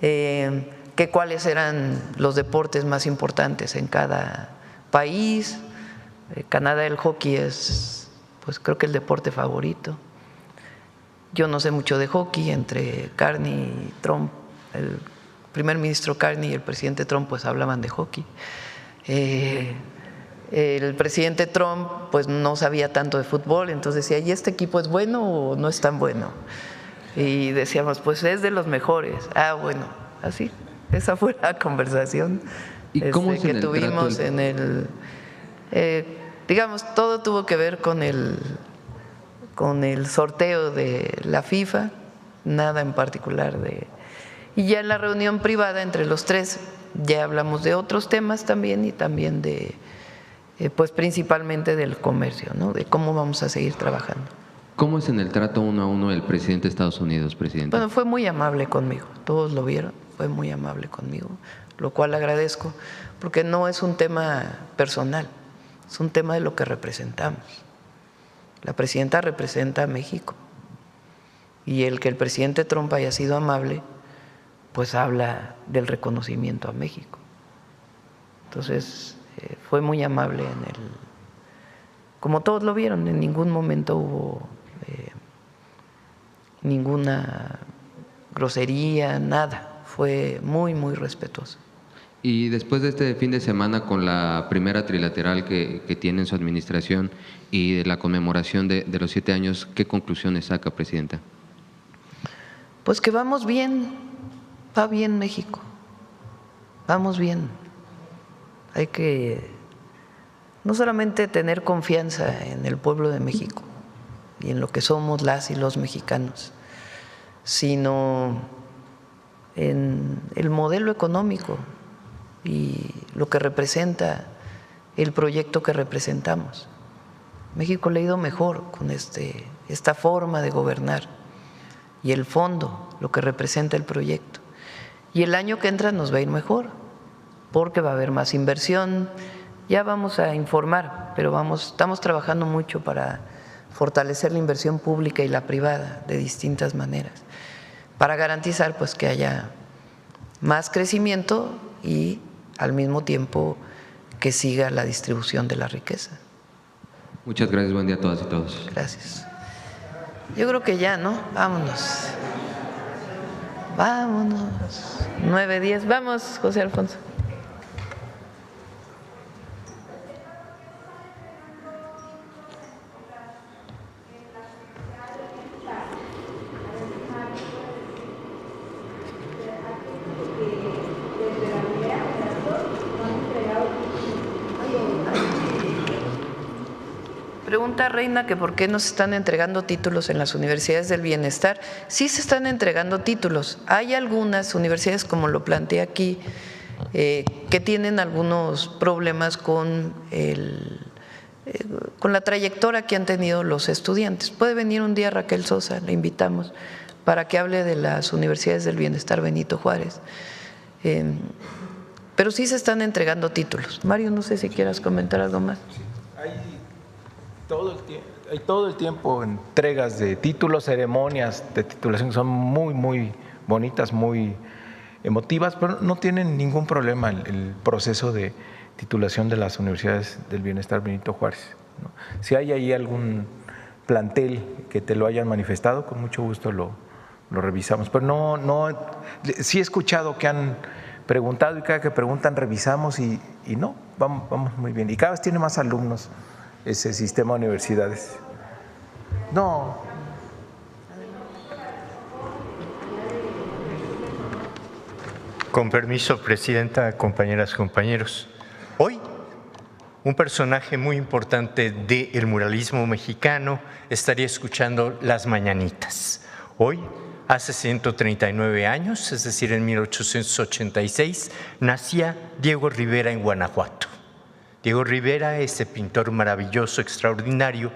que cuáles eran los deportes más importantes en cada país. Canadá, el hockey es, pues creo que el deporte favorito. Yo no sé mucho de hockey, entre Carney y Trump, el primer ministro Carney y el presidente Trump pues hablaban de hockey. El presidente Trump pues no sabía tanto de fútbol, entonces decía, ¿y este equipo es bueno o no es tan bueno? Y decíamos, pues es de los mejores. Ah, bueno, así, esa fue la conversación ¿Y cómo es que en el tuvimos trato en el… digamos, todo tuvo que ver con el sorteo de la FIFA, nada en particular de… Y ya en la reunión privada entre los tres ya hablamos de otros temas también y también de, pues principalmente del comercio, ¿no? De cómo vamos a seguir trabajando. ¿Cómo es en el trato 1 a 1 el presidente de Estados Unidos, presidente? Bueno, fue muy amable conmigo, todos lo vieron, fue muy amable conmigo, lo cual agradezco, porque no es un tema personal, es un tema de lo que representamos. La presidenta representa a México y el que el presidente Trump haya sido amable, pues habla del reconocimiento a México. Entonces, fue muy amable como todos lo vieron, en ningún momento hubo ninguna grosería, nada, fue muy, muy respetuoso. Y después de este fin de semana, con la primera trilateral que tiene en su administración y de la conmemoración de los 7 años, ¿qué conclusiones saca, presidenta? Pues que vamos bien, va bien México, vamos bien. Hay que no solamente tener confianza en el pueblo de México y en lo que somos las y los mexicanos, sino en el modelo económico y lo que representa el proyecto que representamos. México le ha ido mejor con esta forma de gobernar y el fondo, lo que representa el proyecto. Y el año que entra nos va a ir mejor, porque va a haber más inversión. Ya vamos a informar, pero estamos trabajando mucho para fortalecer la inversión pública y la privada de distintas maneras, para garantizar pues que haya más crecimiento y al mismo tiempo que siga la distribución de la riqueza. Muchas gracias, buen día a todas y todos. Gracias. Yo creo que ya, ¿no? Vámonos. Vámonos. 9:10. Vamos, José Alfonso. Pregunta Reina que por qué no se están entregando títulos en las universidades del bienestar. Sí se están entregando títulos. Hay algunas universidades, como lo planteé aquí, que tienen algunos problemas con la trayectoria que han tenido los estudiantes. Puede venir un día Raquel Sosa, le invitamos, para que hable de las universidades del bienestar Benito Juárez. Pero sí se están entregando títulos. Mario, no sé si quieras comentar algo más. Hay todo el tiempo entregas de títulos, ceremonias de titulación que son muy, muy bonitas, muy emotivas, pero no tienen ningún problema el proceso de titulación de las universidades del bienestar Benito Juárez, ¿no? Si hay ahí algún plantel que te lo hayan manifestado, con mucho gusto lo revisamos. Pero sí he escuchado que han preguntado y cada que preguntan revisamos y no, vamos muy bien. Y cada vez tiene más alumnos ese sistema de universidades. No. Con permiso, presidenta, compañeras, compañeros. Hoy, un personaje muy importante del muralismo mexicano estaría escuchando las mañanitas. Hoy, hace 139 años, es decir, en 1886, nacía Diego Rivera en Guanajuato. Diego Rivera, ese pintor maravilloso, extraordinario,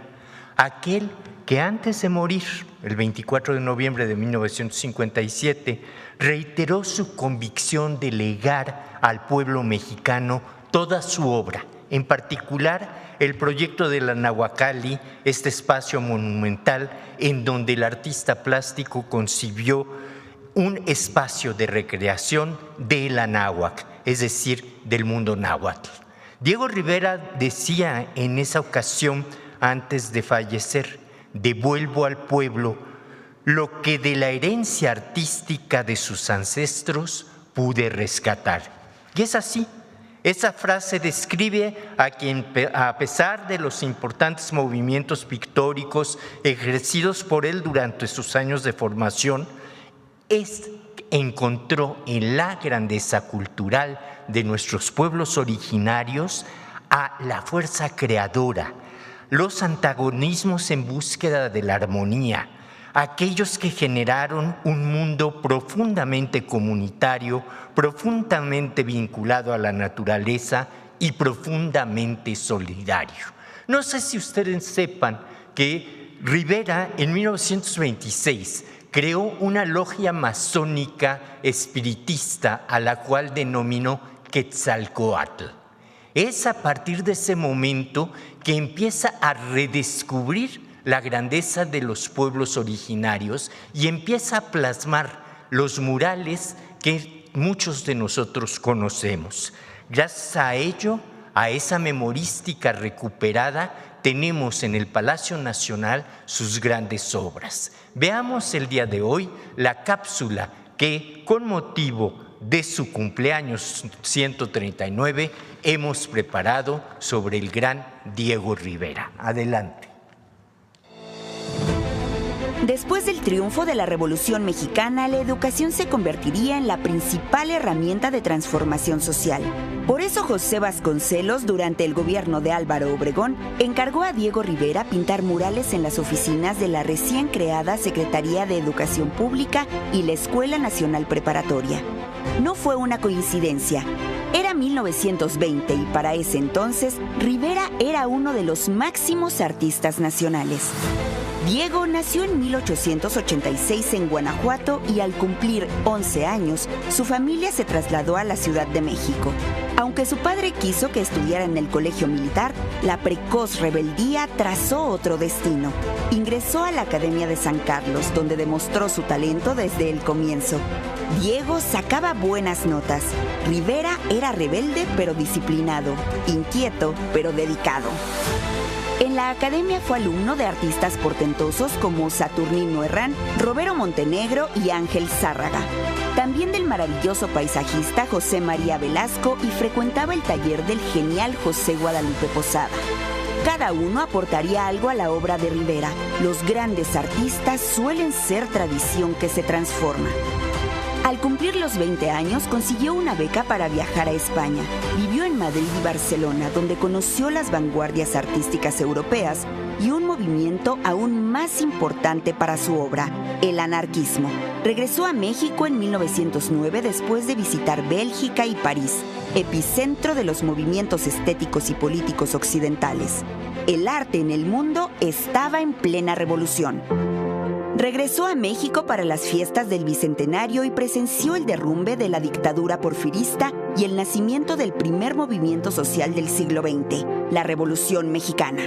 aquel que antes de morir, el 24 de noviembre de 1957, reiteró su convicción de legar al pueblo mexicano toda su obra, en particular el proyecto de la Nahuacalli, este espacio monumental en donde el artista plástico concibió un espacio de recreación de la náhuatl, es decir, del mundo náhuatl. Diego Rivera decía en esa ocasión, antes de fallecer, devuelvo al pueblo lo que de la herencia artística de sus ancestros pude rescatar. Y es así. Esa frase describe a quien, a pesar de los importantes movimientos pictóricos ejercidos por él durante sus años de formación, encontró en la grandeza cultural de nuestros pueblos originarios a la fuerza creadora, los antagonismos en búsqueda de la armonía, aquellos que generaron un mundo profundamente comunitario, profundamente vinculado a la naturaleza y profundamente solidario. No sé si ustedes sepan que Rivera en 1926 creó una logia masónica espiritista a la cual denominó Quetzalcóatl. Es a partir de ese momento que empieza a redescubrir la grandeza de los pueblos originarios y empieza a plasmar los murales que muchos de nosotros conocemos. Gracias a ello, a esa memorística recuperada, tenemos en el Palacio Nacional sus grandes obras. Veamos el día de hoy la cápsula que, con motivo de su cumpleaños 139 hemos preparado sobre el gran Diego Rivera. Adelante. Después del triunfo de la Revolución Mexicana, la educación se convertiría en la principal herramienta de transformación social. Por eso José Vasconcelos, durante el gobierno de Álvaro Obregón, encargó a Diego Rivera pintar murales en las oficinas de la recién creada Secretaría de Educación Pública y la Escuela Nacional Preparatoria. No fue una coincidencia. Era 1920 y para ese entonces, Rivera era uno de los máximos artistas nacionales. Diego nació en 1886 en Guanajuato y al cumplir 11 años, su familia se trasladó a la Ciudad de México. Aunque su padre quiso que estudiara en el colegio militar, la precoz rebeldía trazó otro destino. Ingresó a la Academia de San Carlos, donde demostró su talento desde el comienzo. Diego sacaba buenas notas. Rivera era rebelde pero disciplinado, inquieto pero dedicado. En la academia fue alumno de artistas portentosos como Saturnino Herrán, Robero Montenegro y Ángel Zárraga. También del maravilloso paisajista José María Velasco y frecuentaba el taller del genial José Guadalupe Posada. Cada uno aportaría algo a la obra de Rivera. Los grandes artistas suelen ser tradición que se transforma. Al cumplir los 20 años, consiguió una beca para viajar a España. Vivió en Madrid y Barcelona, donde conoció las vanguardias artísticas europeas y un movimiento aún más importante para su obra, el anarquismo. Regresó a México en 1909 después de visitar Bélgica y París, epicentro de los movimientos estéticos y políticos occidentales. El arte en el mundo estaba en plena revolución. Regresó a México para las fiestas del Bicentenario y presenció el derrumbe de la dictadura porfirista y el nacimiento del primer movimiento social del siglo XX, la Revolución Mexicana.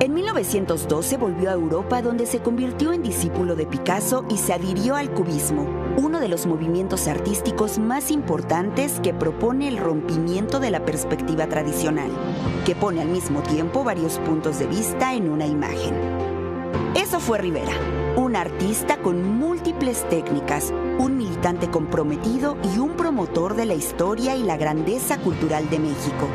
En 1912 volvió a Europa, donde se convirtió en discípulo de Picasso y se adhirió al cubismo, uno de los movimientos artísticos más importantes que propone el rompimiento de la perspectiva tradicional, que pone al mismo tiempo varios puntos de vista en una imagen. Eso fue Rivera, un artista con múltiples técnicas, un militante comprometido y un promotor de la historia y la grandeza cultural de México.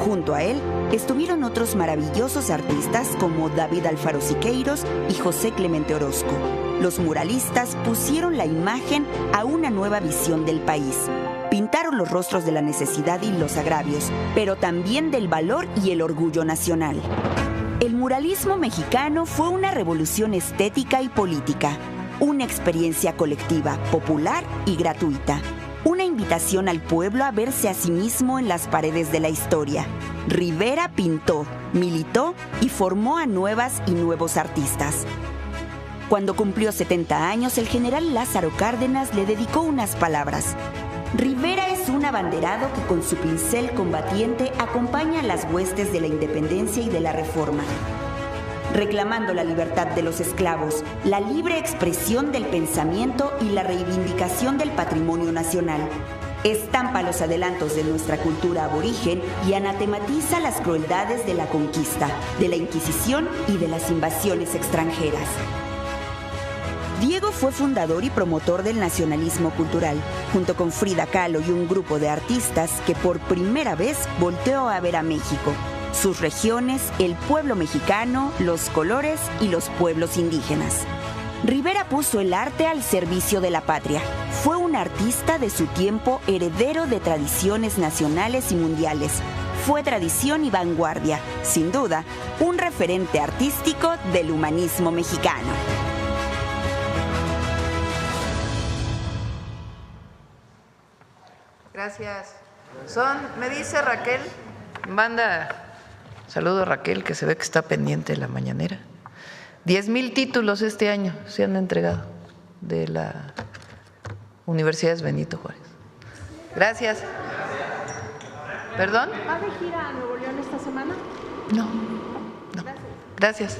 Junto a él estuvieron otros maravillosos artistas como David Alfaro Siqueiros y José Clemente Orozco. Los muralistas pusieron la imagen a una nueva visión del país. Pintaron los rostros de la necesidad y los agravios, pero también del valor y el orgullo nacional. El muralismo mexicano fue una revolución estética y política, una experiencia colectiva, popular y gratuita, una invitación al pueblo a verse a sí mismo en las paredes de la historia. Rivera pintó, militó y formó a nuevas y nuevos artistas. Cuando cumplió 70 años, el general Lázaro Cárdenas le dedicó unas palabras. Rivera es un abanderado que con su pincel combatiente acompaña a las huestes de la independencia y de la reforma, reclamando la libertad de los esclavos, la libre expresión del pensamiento y la reivindicación del patrimonio nacional. Estampa los adelantos de nuestra cultura aborigen y anatematiza las crueldades de la conquista, de la Inquisición y de las invasiones extranjeras. Diego fue fundador y promotor del nacionalismo cultural, junto con Frida Kahlo y un grupo de artistas que por primera vez volteó a ver a México, sus regiones, el pueblo mexicano, los colores y los pueblos indígenas. Rivera puso el arte al servicio de la patria. Fue un artista de su tiempo, heredero de tradiciones nacionales y mundiales. Fue tradición y vanguardia, sin duda, un referente artístico del humanismo mexicano. Gracias. Me dice Raquel, manda saludo a Raquel, que se ve que está pendiente de la mañanera. 10,000 títulos este año se han entregado de la Universidad Benito Juárez. Gracias. ¿Perdón? ¿Va de gira a Nuevo León esta semana? No. Gracias.